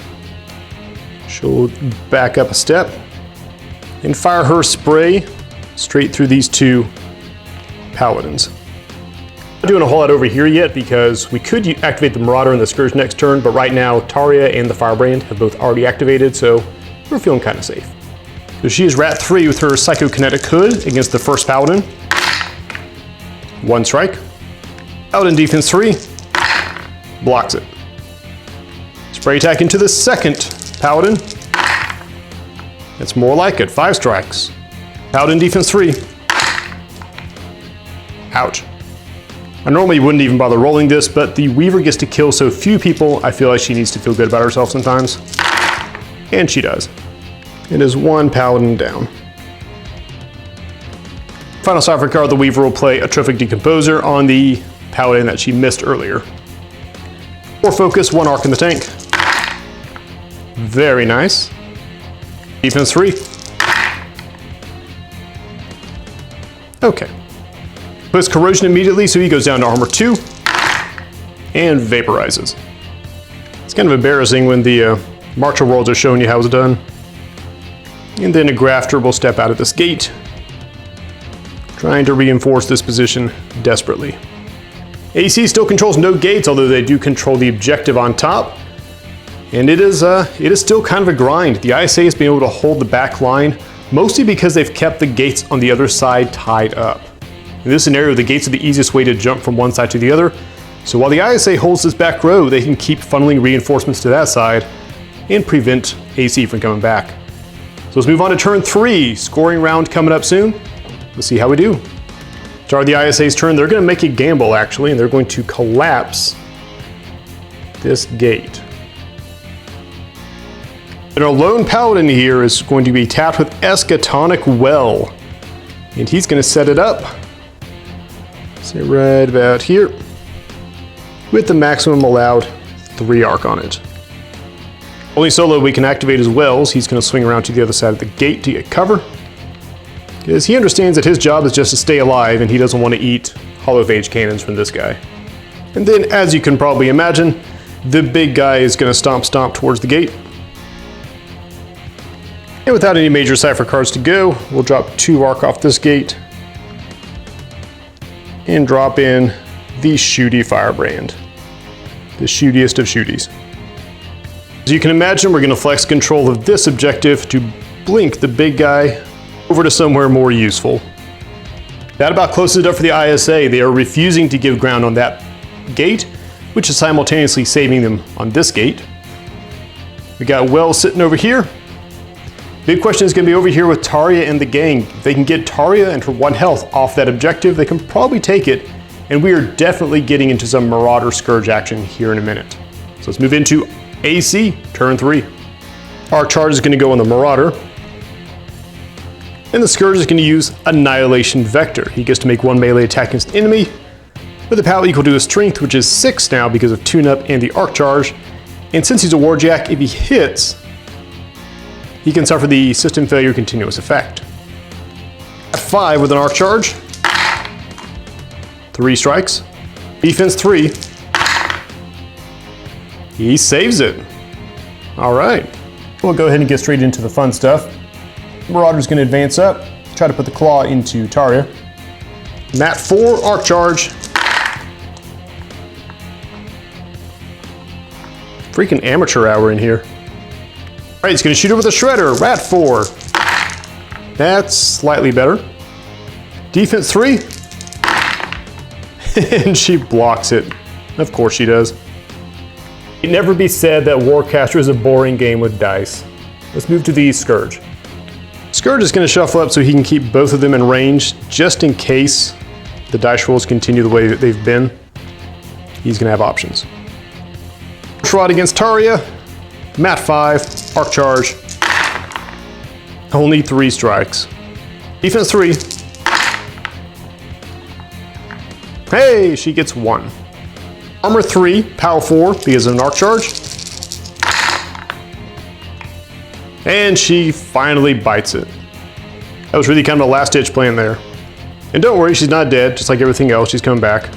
She'll back up a step and fire her spray straight through these 2 paladins. Not doing a whole lot over here yet because we could activate the Marauder and the Scourge next turn, but right now Taria and the Firebrand have both already activated, so we're feeling kind of safe. So she is Rat 3 with her Psychokinetic Hood against the first Paladin. 1 strike. Paladin defense 3. Blocks it. Spray attack into the second Paladin. It's more like it. 5 strikes. Paladin defense 3. Ouch. I normally wouldn't even bother rolling this, but the Weaver gets to kill so few people, I feel like she needs to feel good about herself sometimes. And she does. It is 1 Paladin down. Final software card, the Weaver will play Atrophic Decomposer on the Paladin that she missed earlier. 4 focus, 1 arc in the tank. Very nice. Defense 3. Okay. Puts corrosion immediately, so he goes down to armor 2 and vaporizes. It's kind of embarrassing when the Martial Worlds are showing you how it's done. And then a grafter will step out of this gate, trying to reinforce this position desperately. AC still controls no gates, although they do control the objective on top. And it is still kind of a grind. The ISA has been able to hold the back line, mostly because they've kept the gates on the other side tied up. In this scenario, the gates are the easiest way to jump from one side to the other. So while the ISA holds this back row, they can keep funneling reinforcements to that side and prevent AC from coming back. So let's move on to turn 3. Scoring round coming up soon. Let's see how we do. Start the ISA's turn. They're going to make a gamble, actually, and they're going to collapse this gate. And our lone paladin here is going to be tapped with Eschatonic Well. And he's going to set it up. Say right about here. With the maximum allowed 3 arc on it. Only solo we can activate his wells. He's going to swing around to the other side of the gate to get cover. Because he understands that his job is just to stay alive and he doesn't want to eat hollow phage cannons from this guy. And then, as you can probably imagine, the big guy is going to stomp towards the gate. And without any major cipher cards to go, we'll drop 2 arc off this gate and drop in the shooty firebrand. The shootiest of shooties. As you can imagine, we're going to flex control of this objective to blink the big guy over to somewhere more useful. That about closes it up for the ISA. They are refusing to give ground on that gate, which is simultaneously saving them on this gate. We got Wells sitting over here. Big question is going to be over here with Taria and the gang. If they can get Taria and her 1 health off that objective, they can probably take it, and we are definitely getting into some Marauder Scourge action here in a minute. So let's move into AC, turn 3. Our charge is going to go on the Marauder. And the Scourge is going to use Annihilation Vector. He gets to make 1 melee attack against the enemy, with a power equal to his strength, which is 6 now because of tune-up and the arc charge. And since he's a warjack, if he hits, he can suffer the system failure continuous effect. At 5 with an arc charge. 3 strikes. Defense 3. He saves it. All right. We'll go ahead and get straight into the fun stuff. Marauder's going to advance up, try to put the claw into Taria. Mat 4, arc charge. Freaking amateur hour in here. All right, he's going to shoot her with a shredder. Rat 4. That's slightly better. Defense 3. And she blocks it. Of course she does. It never be said that Warcaster is a boring game with dice. Let's move to the Scourge. Scourge is going to shuffle up so he can keep both of them in range, just in case the dice rolls continue the way that they've been. He's going to have options. Shot against Taria. Mat 5, arc charge. Only 3 strikes. Defense 3. Hey, she gets 1. Armor 3, power 4 because of an arc charge. And she finally bites it. That was really kind of a last-ditch plan there. And don't worry, she's not dead, just like everything else, she's coming back.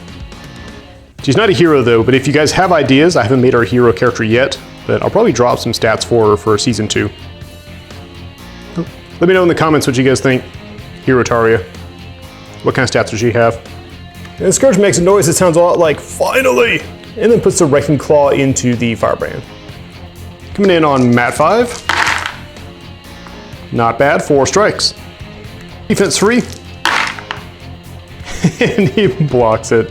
She's not a hero though, but if you guys have ideas, I haven't made her a hero character yet, but I'll probably drop some stats for her for season 2. Let me know in the comments what you guys think. Hero Taria. What kind of stats does she have? And the Scourge makes a noise that sounds a lot like, finally! And then puts the Wrecking Claw into the Firebrand. Coming in on Mat 5. Not bad, 4 strikes. Defense 3. And he blocks it.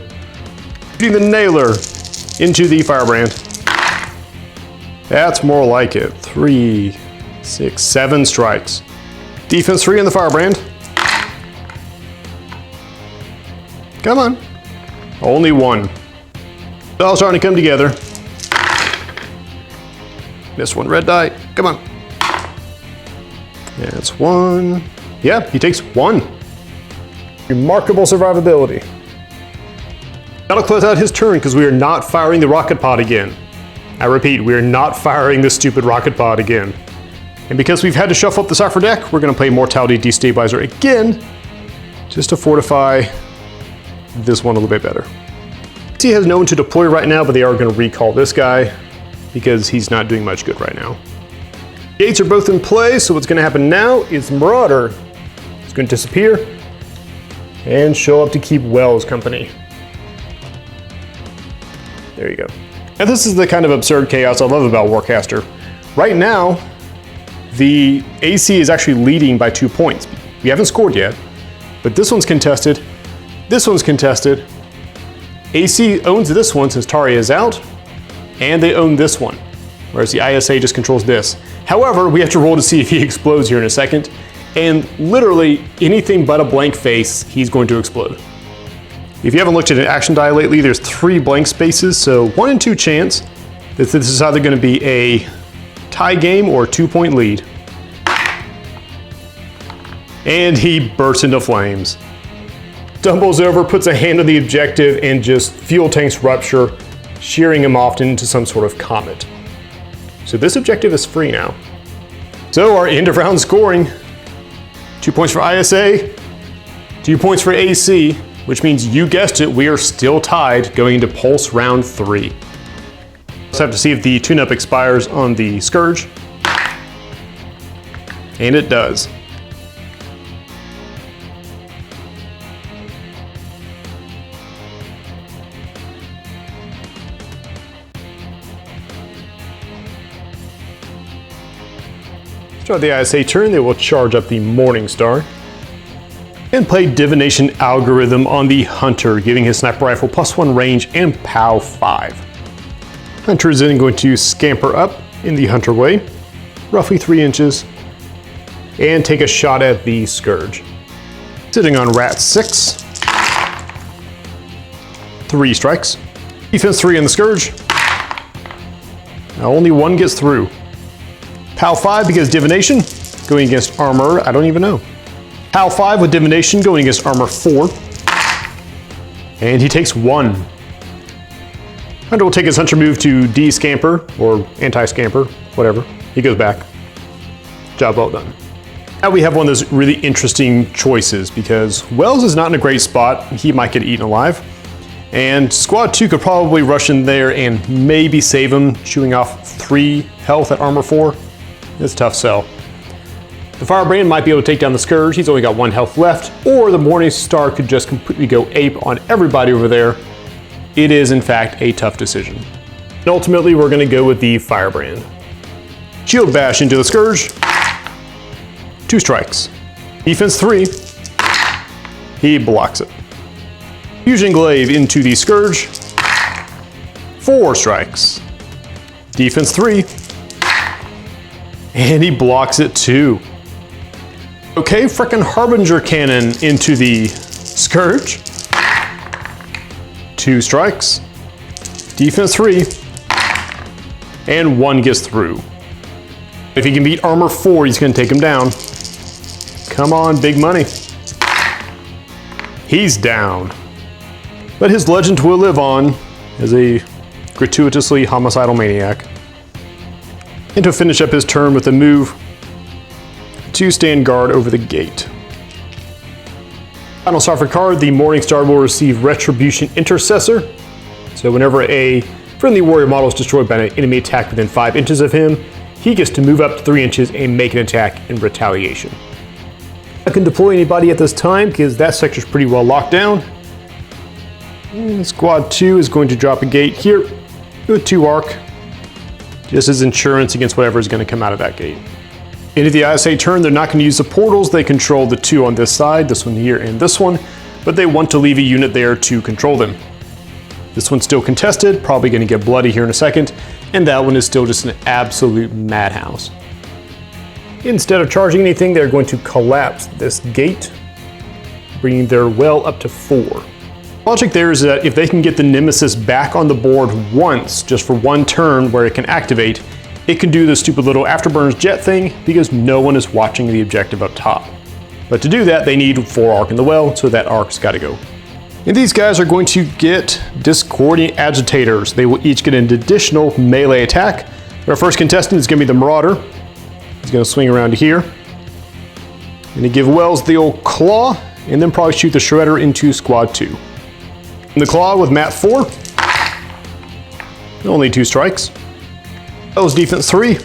Shooting the Nailer into the Firebrand. That's more like it. 3, 6, 7 strikes. Defense 3 in the Firebrand. Come on. Only 1. It's all starting to come together. This one, red die. Come on. That's 1. Yeah, he takes 1. Remarkable survivability. That'll close out his turn because we are not firing the rocket pod again. I repeat, we are not firing this stupid rocket pod again. And because we've had to shuffle up the cipher deck, we're going to play Mortality Destabilizer again, just to fortify this one a little bit better. He has no one to deploy right now, but they are going to recall this guy because he's not doing much good right now. Gates are both in play, so what's going to happen now is Marauder is going to disappear and show up to keep Wells company. There you go. And this is the kind of absurd chaos I love about Warcaster. Right now, the AC is actually leading by 2 points. We haven't scored yet, but this one's contested. This one's contested. AC owns this one since Taria is out, and they own this one, whereas the ISA just controls this. However, we have to roll to see if he explodes here in a second, and literally anything but a blank face, he's going to explode. If you haven't looked at an action die lately, there's 3 blank spaces, so 1 in 2 chance that this is either going to be a tie game or a 2-point lead. And he bursts into flames. Stumbles over, puts a hand on the objective, and just fuel tanks rupture, shearing him off into some sort of comet. So this objective is free now. So our end of round scoring, 2 points for ISA, 2 points for AC, which means you guessed it, we are still tied going into Pulse round 3. Let's have to see if the tune-up expires on the Scourge. And it does. Start the ISA turn, they will charge up the Morning Star and play Divination Algorithm on the Hunter, giving his sniper rifle +1 range and POW 5. Hunter is then going to scamper up in the Hunter way, roughly 3 inches, and take a shot at the Scourge. Sitting on Rat 6, 3 strikes. Defense 3 on the Scourge. Now only 1 gets through. POW 5 because Divination, going against Armor, I don't even know. POW 5 with Divination going against Armor 4. And he takes 1. Hunter will take his Hunter move to D-Scamper, or Anti-Scamper, whatever. He goes back. Job well done. Now we have one of those really interesting choices because Wells is not in a great spot. He might get eaten alive. And Squad 2 could probably rush in there and maybe save him, chewing off 3 health at Armor 4. It's a tough sell. The Firebrand might be able to take down the Scourge. He's only got 1 health left. Or the Morning Star could just completely go ape on everybody over there. It is, in fact, a tough decision. And ultimately, we're going to go with the Firebrand. Shield Bash into the Scourge. 2 strikes. Defense 3. He blocks it. Fusion Glaive into the Scourge. 4 strikes. Defense 3. And he blocks it too. Okay, frickin' Harbinger Cannon into the Scourge. 2 strikes. Defense 3. And 1 gets through. If he can beat Armor 4, he's gonna take him down. Come on, big money. He's down. But his legend will live on as a gratuitously homicidal maniac. And to finish up his turn with a move to stand guard over the gate. Final Software card, the Morning Star will receive Retribution Intercessor. So whenever a friendly warrior model is destroyed by an enemy attack within 5 inches of him, he gets to move up to 3 inches and make an attack in retaliation. I can deploy anybody at this time because that sector's pretty well locked down. And Squad 2 is going to drop a gate here with 2 arc, just as insurance against whatever is going to come out of that gate. Into the ISA turn, they're not going to use the portals. They control the 2 on this side, this one here and this one, but they want to leave a unit there to control them. This one's still contested, probably going to get bloody here in a second, and that one is still just an absolute madhouse. Instead of charging anything, they're going to collapse this gate, bringing their well up to 4. Logic there is that if they can get the Nemesis back on the board once, just for 1 turn where it can activate, it can do the stupid little Afterburns jet thing because no one is watching the objective up top. But to do that, they need 4 arc in the well, so that arc's gotta go. And these guys are going to get Discordian Agitators. They will each get an additional melee attack. Our first contestant is gonna be the Marauder. He's gonna swing around to here. Gonna give Wells the old claw, and then probably shoot the Shredder into Squad 2. And the claw with Mat 4. Only 2 strikes. Wells defense 3.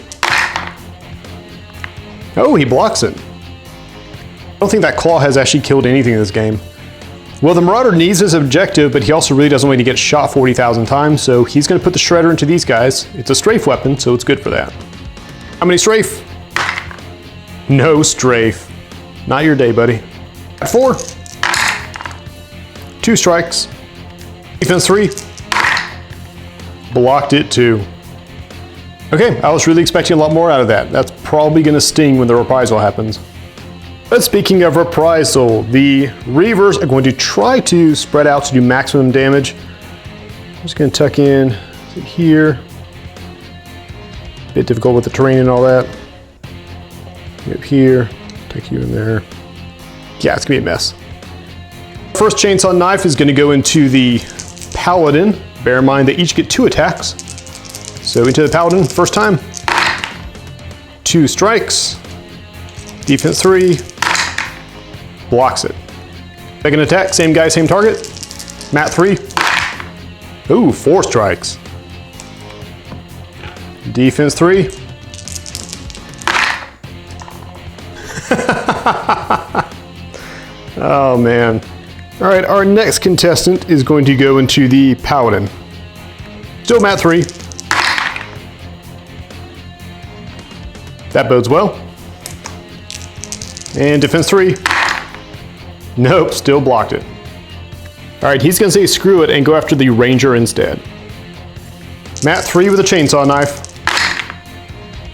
Oh, he blocks it. I don't think that claw has actually killed anything in this game. Well, the Marauder needs his objective, but he also really doesn't want to get shot 40,000 times, so he's going to put the Shredder into these guys. It's a strafe weapon, so it's good for that. How many strafe? No strafe. Not your day, buddy. At 4. 2 strikes. Defense 3. Blocked it 2. Okay, I was really expecting a lot more out of that. That's probably going to sting when the reprisal happens. But speaking of reprisal, the Reavers are going to try to spread out to do maximum damage. I'm just going to tuck in here. Bit difficult with the terrain and all that. Up here, tuck you in there. Yeah, it's going to be a mess. First chainsaw knife is going to go into the Paladin. Bear in mind they each get 2 attacks. So into the Paladin, first time. 2 strikes. Defense 3. Blocks it. Second attack, same guy, same target. Mat 3. Ooh, 4 strikes. Defense 3. Oh man. All right, our next contestant is going to go into the Paladin. Still Mat 3. That bodes well. And defense 3. Nope, still blocked it. All right, he's gonna say screw it and go after the Ranger instead. Mat 3 with a chainsaw knife.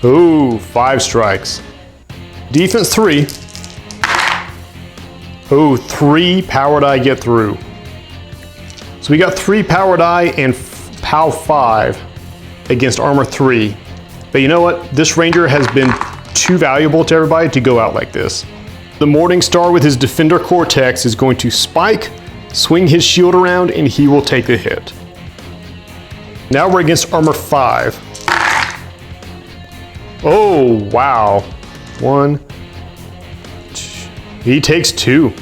Ooh, 5 strikes. Defense 3. Ooh, 3 power die get through. So we got 3 power die and POW 5 against armor 3. But you know what? This Ranger has been too valuable to everybody to go out like this. The Morningstar with his Defender Cortex is going to spike, swing his shield around, and he will take the hit. Now we're against armor 5. Oh, wow. 1, 2. He takes 2.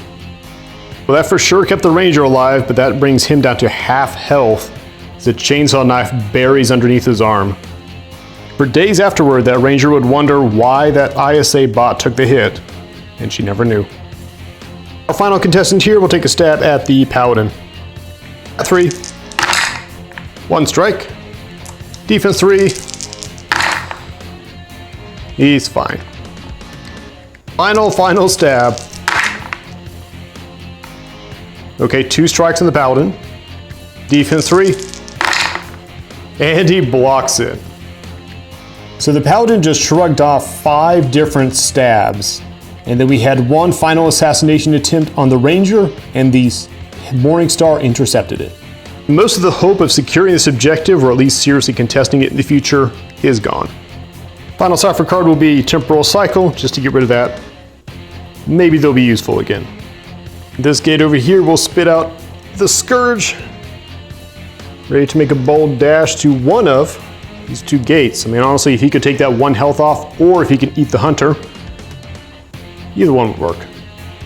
Well, that for sure kept the Ranger alive, but that brings him down to half health as the chainsaw knife buries underneath his arm. For days afterward, that Ranger would wonder why that ISA bot took the hit, and she never knew. Our final contestant here will take a stab at the Paladin. 3. 1 strike. Defense 3. He's fine. Final stab. Okay, 2 strikes on the Paladin. Defense 3. And he blocks it. So the Paladin just shrugged off 5 different stabs. And then we had 1 final assassination attempt on the Ranger, and the Morningstar intercepted it. Most of the hope of securing this objective, or at least seriously contesting it in the future, is gone. Final cipher card will be Temporal Cycle, just to get rid of that. Maybe they'll be useful again. This gate over here will spit out the Scourge, ready to make a bold dash to one of these 2 gates. I mean, honestly, if he could take that 1 health off, or if he can eat the Hunter, either one would work.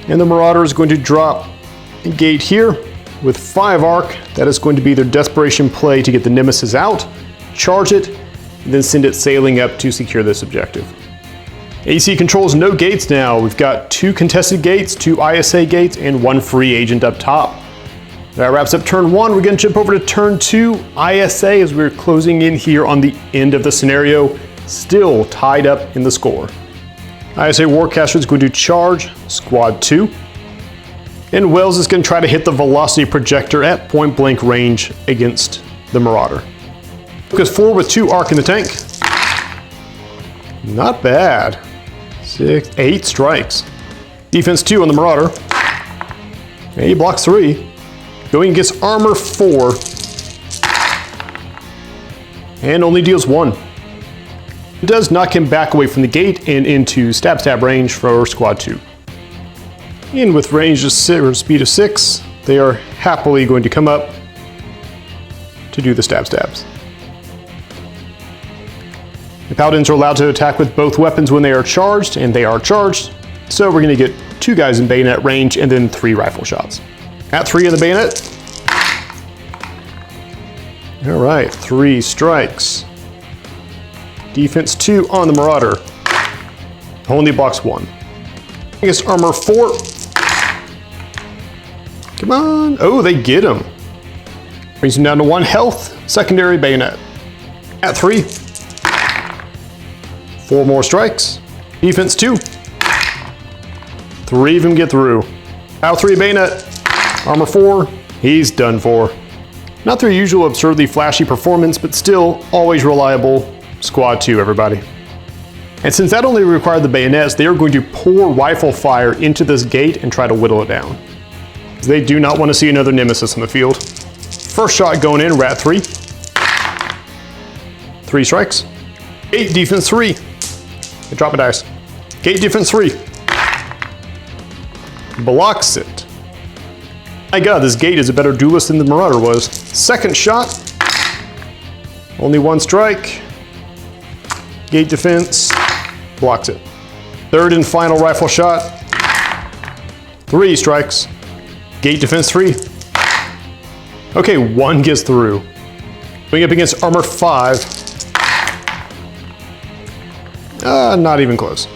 And the Marauder is going to drop a gate here with 5 arc. That is going to be their desperation play to get the Nemesis out, charge it, and then send it sailing up to secure this objective. AC controls no gates now. We've got 2 contested gates, 2 ISA gates, and 1 free agent up top. That wraps up turn 1. We're going to jump over to turn 2, ISA, as we're closing in here on the end of the scenario, still tied up in the score. ISA Warcaster is going to charge Squad 2. And Wells is going to try to hit the velocity projector at point blank range against the Marauder. Focus 4 with 2 arc in the tank. Not bad. 8 strikes. Defense 2 on the Marauder. And he blocks 3. Going against armor 4. And only deals 1. It does knock him back away from the gate and into stab range for Squad 2. And with range of speed of 6, they are happily going to come up to do the stabs. The Paladins are allowed to attack with both weapons when they are charged, and they are charged. So we're going to get 2 guys in bayonet range and then 3 rifle shots. At 3 in the bayonet. All right, 3 strikes. Defense 2 on the Marauder. Only blocks 1. Against armor 4. Come on. Oh, they get him. Brings him down to 1 health. Secondary bayonet. At 3. 4 more strikes. Defense 2. 3 of them get through. Pow 3 bayonet. Armor 4. He's done for. Not their usual absurdly flashy performance, but still always reliable. Squad 2, everybody. And since that only required the bayonets, they are going to pour rifle fire into this gate and try to whittle it down. They do not want to see another nemesis on the field. First shot going in, rat 3. 3 strikes. Gate defense 3. They drop a dice. Gate defense 3. Blocks it. My god, this gate is a better duelist than the Marauder was. Second shot. Only 1 strike. Gate defense. Blocks it. Third and final rifle shot. 3 strikes. Gate defense 3. Okay, 1 gets through. Going up against armor 5. Not even close.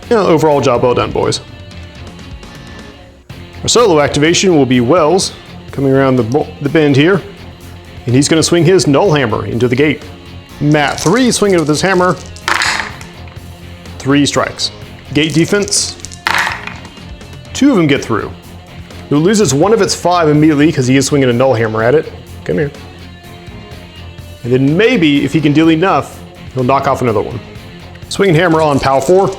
Yeah, overall job well done, boys. Our solo activation will be Wells, coming around the bend here. And he's going to swing his null hammer into the gate. Mat 3 swinging with his hammer. 3 strikes. Gate defense. 2 of them get through. It loses 1 of its 5 immediately because he is swinging a null hammer at it. Come here. And then maybe, if he can deal enough, he'll knock off another one. Swinging hammer on POW 4.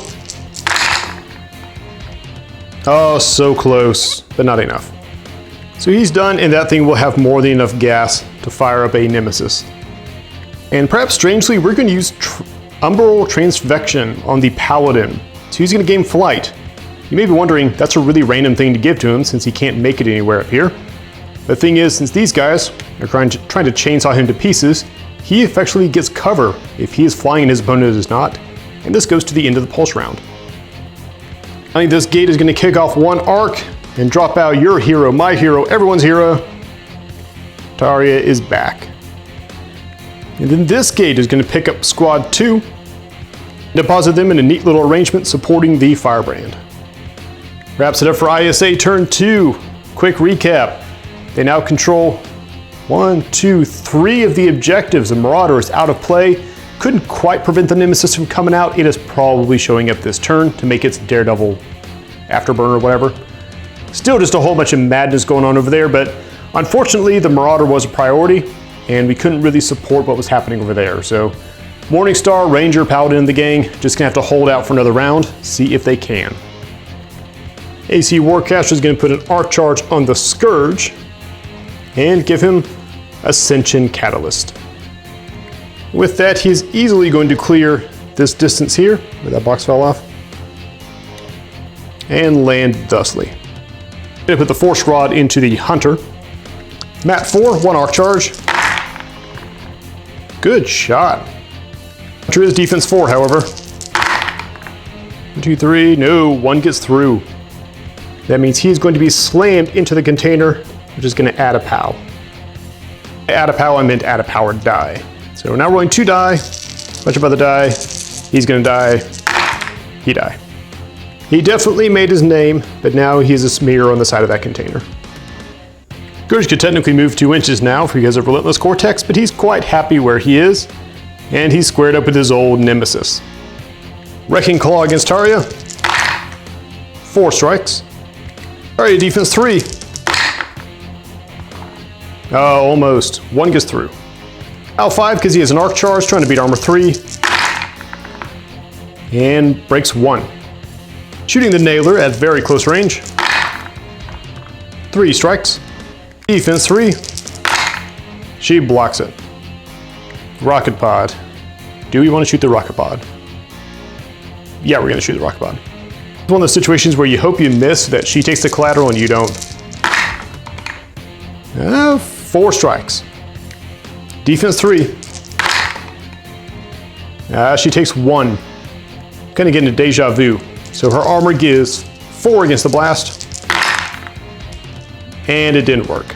Oh, so close, but not enough. So he's done, and that thing will have more than enough gas to fire up a nemesis. And perhaps strangely, we're going to use Umbral Transvection on the Paladin. So he's going to gain flight. You may be wondering, that's a really random thing to give to him since he can't make it anywhere up here. The thing is, since these guys are trying to chainsaw him to pieces, he effectively gets cover if he is flying and his opponent is not. And this goes to the end of the pulse round. I think this gate is going to kick off 1 arc and drop out your hero, my hero, everyone's hero. Taria is back. And then this gate is going to pick up squad 2, deposit them in a neat little arrangement supporting the firebrand. Wraps it up for ISA turn 2. Quick recap. They now control 1, 2, 3 of the objectives. The Marauder is out of play. Couldn't quite prevent the nemesis from coming out. It is probably showing up this turn to make its Daredevil afterburner or whatever. Still just a whole bunch of madness going on over there, but unfortunately the Marauder was a priority and we couldn't really support what was happening over there. So Morningstar, Ranger, Paladin, the gang, just gonna have to hold out for another round, see if they can. AC Warcaster is gonna put an arc charge on the Scourge and give him Ascension Catalyst. With that, he's easily going to clear this distance here, where that box fell off, and land thusly. Gonna put the Force Rod into the Hunter. Mat 4, 1 arc charge. Good shot. Hunter is defense 4, however. 1, 2, 3, no, 1 gets through. That means he's going to be slammed into the container, which is going to add a POW. By add a POW, I meant add a powered die. So we're now rolling 2 die, bunch of other die. He's going to die. He die. He definitely made his name, but now he is a smear on the side of that container. Scourge could technically move 2 inches now because of Relentless Cortex, but he's quite happy where he is, and he's squared up with his old nemesis. Wrecking Claw against Taria. 4 strikes. Taria defense 3. Oh, almost. 1 gets through. Al 5 because he has an arc charge trying to beat armor 3. And breaks 1. Shooting the Nailer at very close range. 3 strikes. Defense 3. She blocks it. Rocket pod. Do we want to shoot the rocket pod? Yeah, we're going to shoot the rocket pod. It's one of those situations where you hope you miss, that she takes the collateral and you don't. 4 strikes. Defense 3. She takes 1. Kind of getting a deja vu. So her armor gives 4 against the blast. And it didn't work.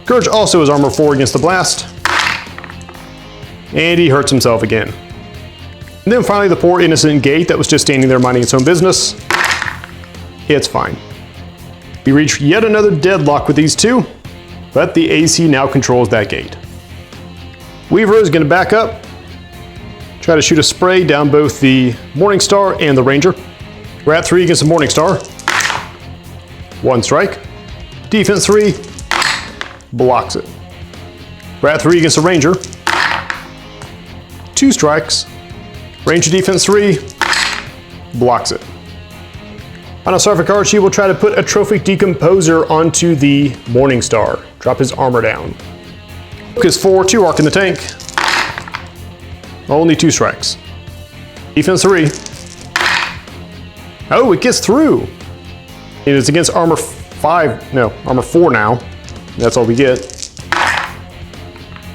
Scourge also has armor 4 against the blast. And he hurts himself again. And then finally the poor innocent gate that was just standing there minding its own business. It's fine. We reach yet another deadlock with these two, but the AC now controls that gate. Weaver is going to back up, try to shoot a spray down both the Morningstar and the Ranger. We're at 3 against the Morningstar. 1 strike. Defense 3, blocks it. We're at 3 against the Ranger. 2 strikes. Ranger defense 3, blocks it. On a Sarvic Arch, he will try to put a Trophic Decomposer onto the Morningstar. Drop his armor down. Focus 4, 2 arc in the tank. Only 2 strikes. Defense 3. Oh, it gets through. It is against armor 4 now. That's all we get.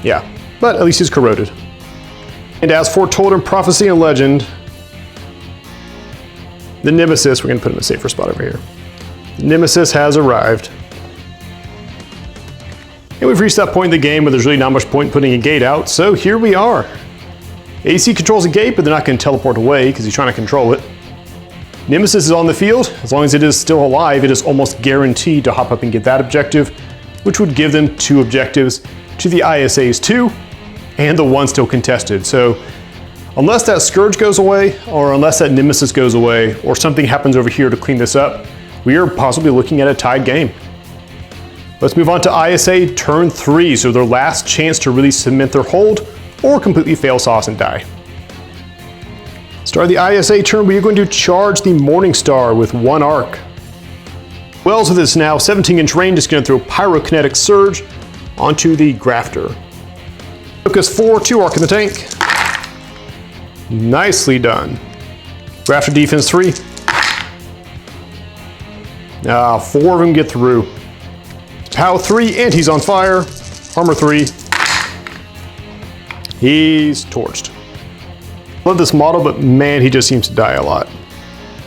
Yeah, but at least he's corroded. And as foretold in Prophecy and Legend, the Nemesis, we're going to put him in a safer spot over here. The Nemesis has arrived. And we've reached that point in the game where there's really not much point in putting a gate out, so here we are. AC controls a gate, but they're not going to teleport away because he's trying to control it. Nemesis is on the field. As long as it is still alive, it is almost guaranteed to hop up and get that objective, which would give them 2 objectives to the ISA's 2, and the 1 still contested. So unless that Scourge goes away, or unless that Nemesis goes away, or something happens over here to clean this up, we are possibly looking at a tied game. Let's move on to ISA turn 3, so their last chance to really cement their hold, or completely fail sauce and die. Start the ISA turn, we are going to charge the Morningstar with 1 arc. Wells with this now 17-inch range is going to throw Pyrokinetic Surge onto the Grafter. Focus 4, 2 arc in the tank. Nicely done. Grafter defense 3. 4 of them get through. POW 3, and he's on fire. Armor 3. He's torched. Love this model, but man, he just seems to die a lot.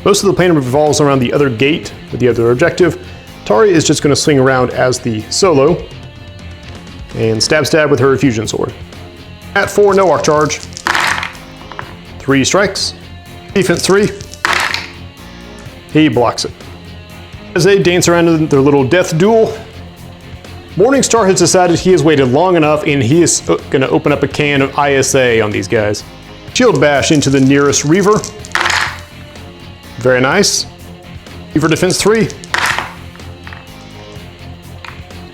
Most of the plan revolves around the other gate with the other objective. Taria is just going to swing around as the solo and stab with her fusion sword. At 4, no arc charge. 3 strikes. Defense 3. He blocks it. As they dance around in their little death duel, Morningstar has decided he has waited long enough and he is going to open up a can of ISA on these guys. Shield bash into the nearest Reaver. Very nice. Reaver defense 3.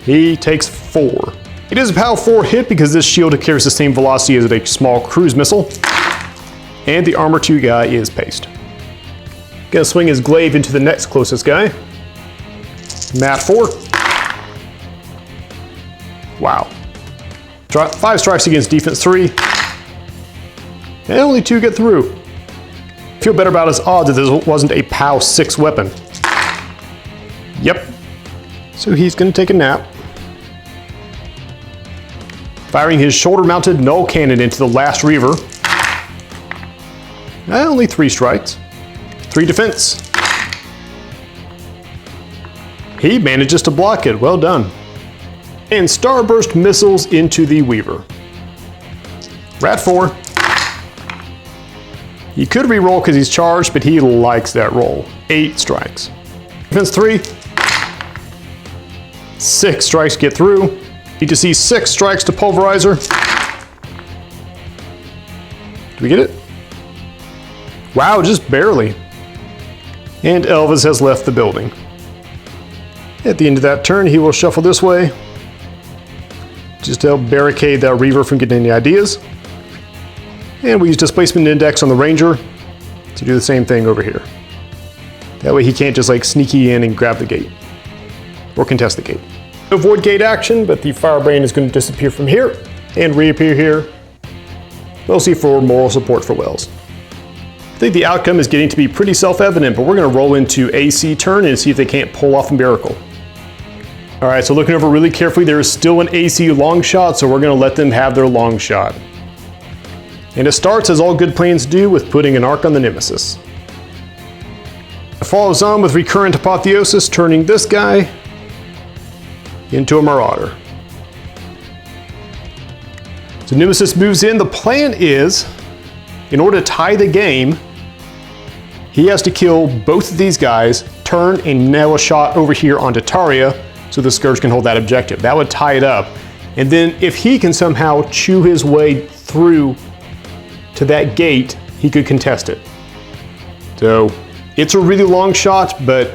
He takes 4. It is a POW 4 hit because this shield carries the same velocity as a small cruise missile. And the armor 2 guy is paced. Gonna swing his glaive into the next closest guy. Mat 4. Wow. 5 strikes against defense 3. And only 2 get through. Feel better about his odds if this wasn't a POW 6 weapon. Yep. So he's gonna take a nap. Firing his shoulder-mounted null cannon into the last Reaver. Only 3 strikes. 3 defense. He manages to block it. Well done. And Starburst missiles into the Weaver. Rat 4. He could re-roll because he's charged, but he likes that roll. 8 strikes. Defense 3. 6 strikes get through. Need to see 6 strikes to Pulverizer. Do we get it? Wow, just barely. And Elvis has left the building. At the end of that turn, he will shuffle this way, just to help barricade that Reaver from getting any ideas. And we use Displacement Index on the Ranger to do the same thing over here. That way he can't just like sneaky in and grab the gate, or contest the gate. Avoid gate action, but the Firebrain is going to disappear from here and reappear here, mostly for moral support for Wells. I think the outcome is getting to be pretty self-evident, but we're going to roll into AC turn and see if they can't pull off a miracle. All right, so looking over really carefully, there is still an AC long shot, so we're going to let them have their long shot. And it starts, as all good plans do, with putting an arc on the Nemesis. It follows on with Recurrent Apotheosis, turning this guy into a Marauder. So Nemesis moves in. The plan is in order to tie the game, he has to kill both of these guys, turn and nail a shot over here onto Taria so the Scourge can hold that objective. That would tie it up. And then if he can somehow chew his way through to that gate, he could contest it. So it's a really long shot, but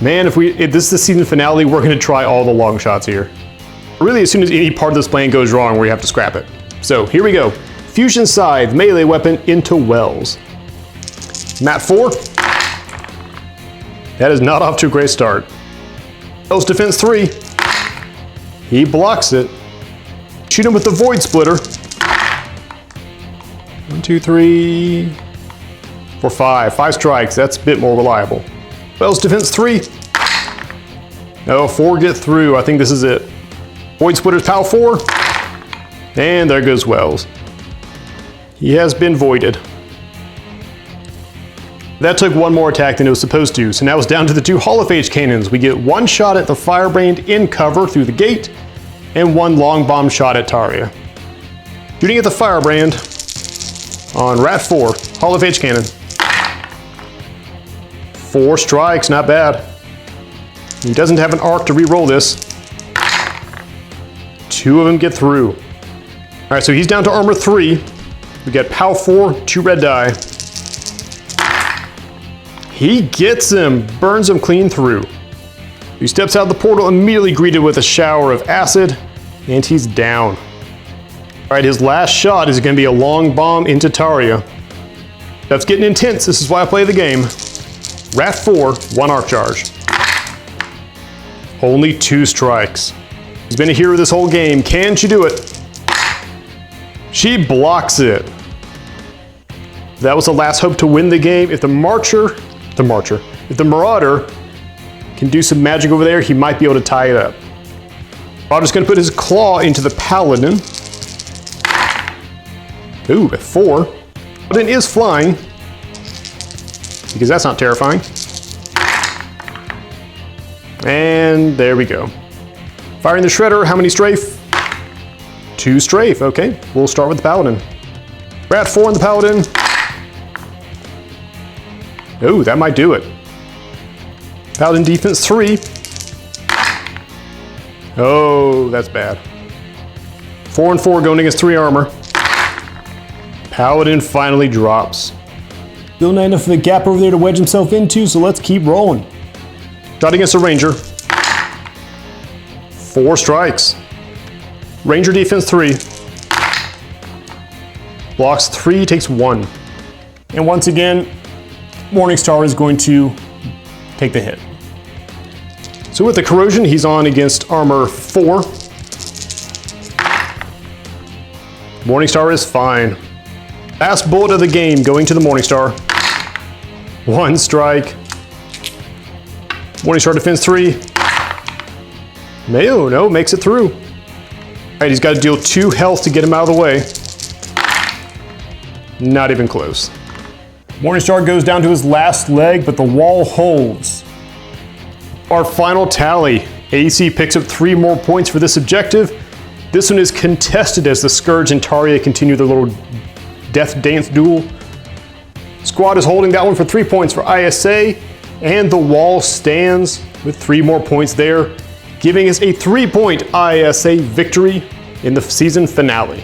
man, if this is the season finale, we're gonna try all the long shots here. Really, as soon as any part of this plan goes wrong, we have to scrap it. So here we go. Fusion Scythe, melee weapon into Wells. Map 4. That is not off to a great start. Wells defense 3. He blocks it. Shoot him with the Void Splitter. 1, 2, 3, 4, 5. 5 strikes, that's a bit more reliable. Wells defense 3. No, 4 get through, I think this is it. Void Splitter's power 4. And there goes Wells. He has been voided. That took one more attack than it was supposed to, so now it's down to the 2 Hall of Age cannons. We get 1 shot at the Firebrand in cover through the gate, and 1 long bomb shot at Taria. Shooting at the Firebrand on Rat 4, Hall of Age cannon. 4 strikes, not bad. He doesn't have an arc to re-roll this. 2 of them get through. All right, so he's down to armor 3. We got POW 4, 2 red die. He gets him, burns him clean through. He steps out of the portal, immediately greeted with a shower of acid, and he's down. All right, his last shot is gonna be a long bomb into Taria. That's getting intense, this is why I play the game. Rat 4, 1 arc charge. Only 2 strikes. He's been a hero this whole game, can she do it? She blocks it. That was the last hope to win the game. If the Marauder can do some magic over there, he might be able to tie it up. Marauder's gonna put his claw into the Paladin. Ooh, at 4. Paladin is flying, because that's not terrifying. And there we go. Firing the Shredder, how many strafe? 2 strafe, okay. We'll start with the Paladin. Rat 4 on the Paladin. Oh, that might do it. Paladin defense 3. Oh, that's bad. 4 and 4 going against 3 armor. Paladin finally drops. Still not enough of a gap over there to wedge himself into, so let's keep rolling. Shot against a Ranger. 4 strikes. Ranger defense 3. Blocks 3, takes 1. And once again, Morningstar is going to take the hit. So with the corrosion, he's on against armor 4. Morningstar is fine. Last bullet of the game going to the Morningstar. 1 strike. Morningstar defense 3. No, makes it through. All right, he's got to deal 2 health to get him out of the way. Not even close. Morningstar goes down to his last leg, but the wall holds. Our final tally. AC picks up 3 more points for this objective. This one is contested as the Scourge and Taria continue their little death dance duel. Squad is holding that one for 3 points for ISA, and the wall stands with 3 more points there, giving us a 3-point ISA victory in the season finale.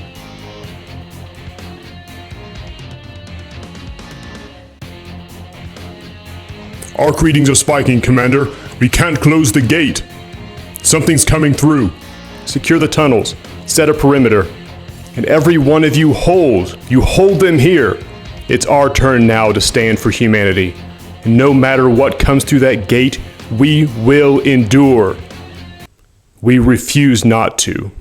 Arc readings are spiking, Commander. We can't close the gate. Something's coming through. Secure the tunnels, set a perimeter, and every one of you hold them here. It's our turn now to stand for humanity. And no matter what comes through that gate, we will endure. We refuse not to.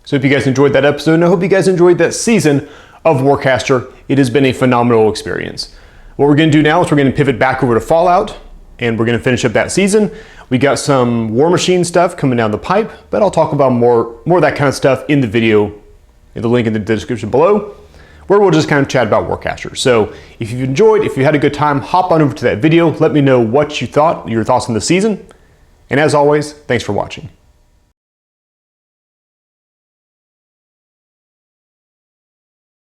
So if you guys enjoyed that episode, and I hope you guys enjoyed that season of Warcaster, it has been a phenomenal experience. What we're going to do now is we're going to pivot back over to Fallout, and we're going to finish up that season. We got some War Machine stuff coming down the pipe, but I'll talk about more of that kind of stuff in the video, in the link in the description below. where we'll just kind of chat about Warcaster. So if you've enjoyed, if you had a good time, hop on over to that video. Let me know what you thought, your thoughts on the season. And as always, thanks for watching.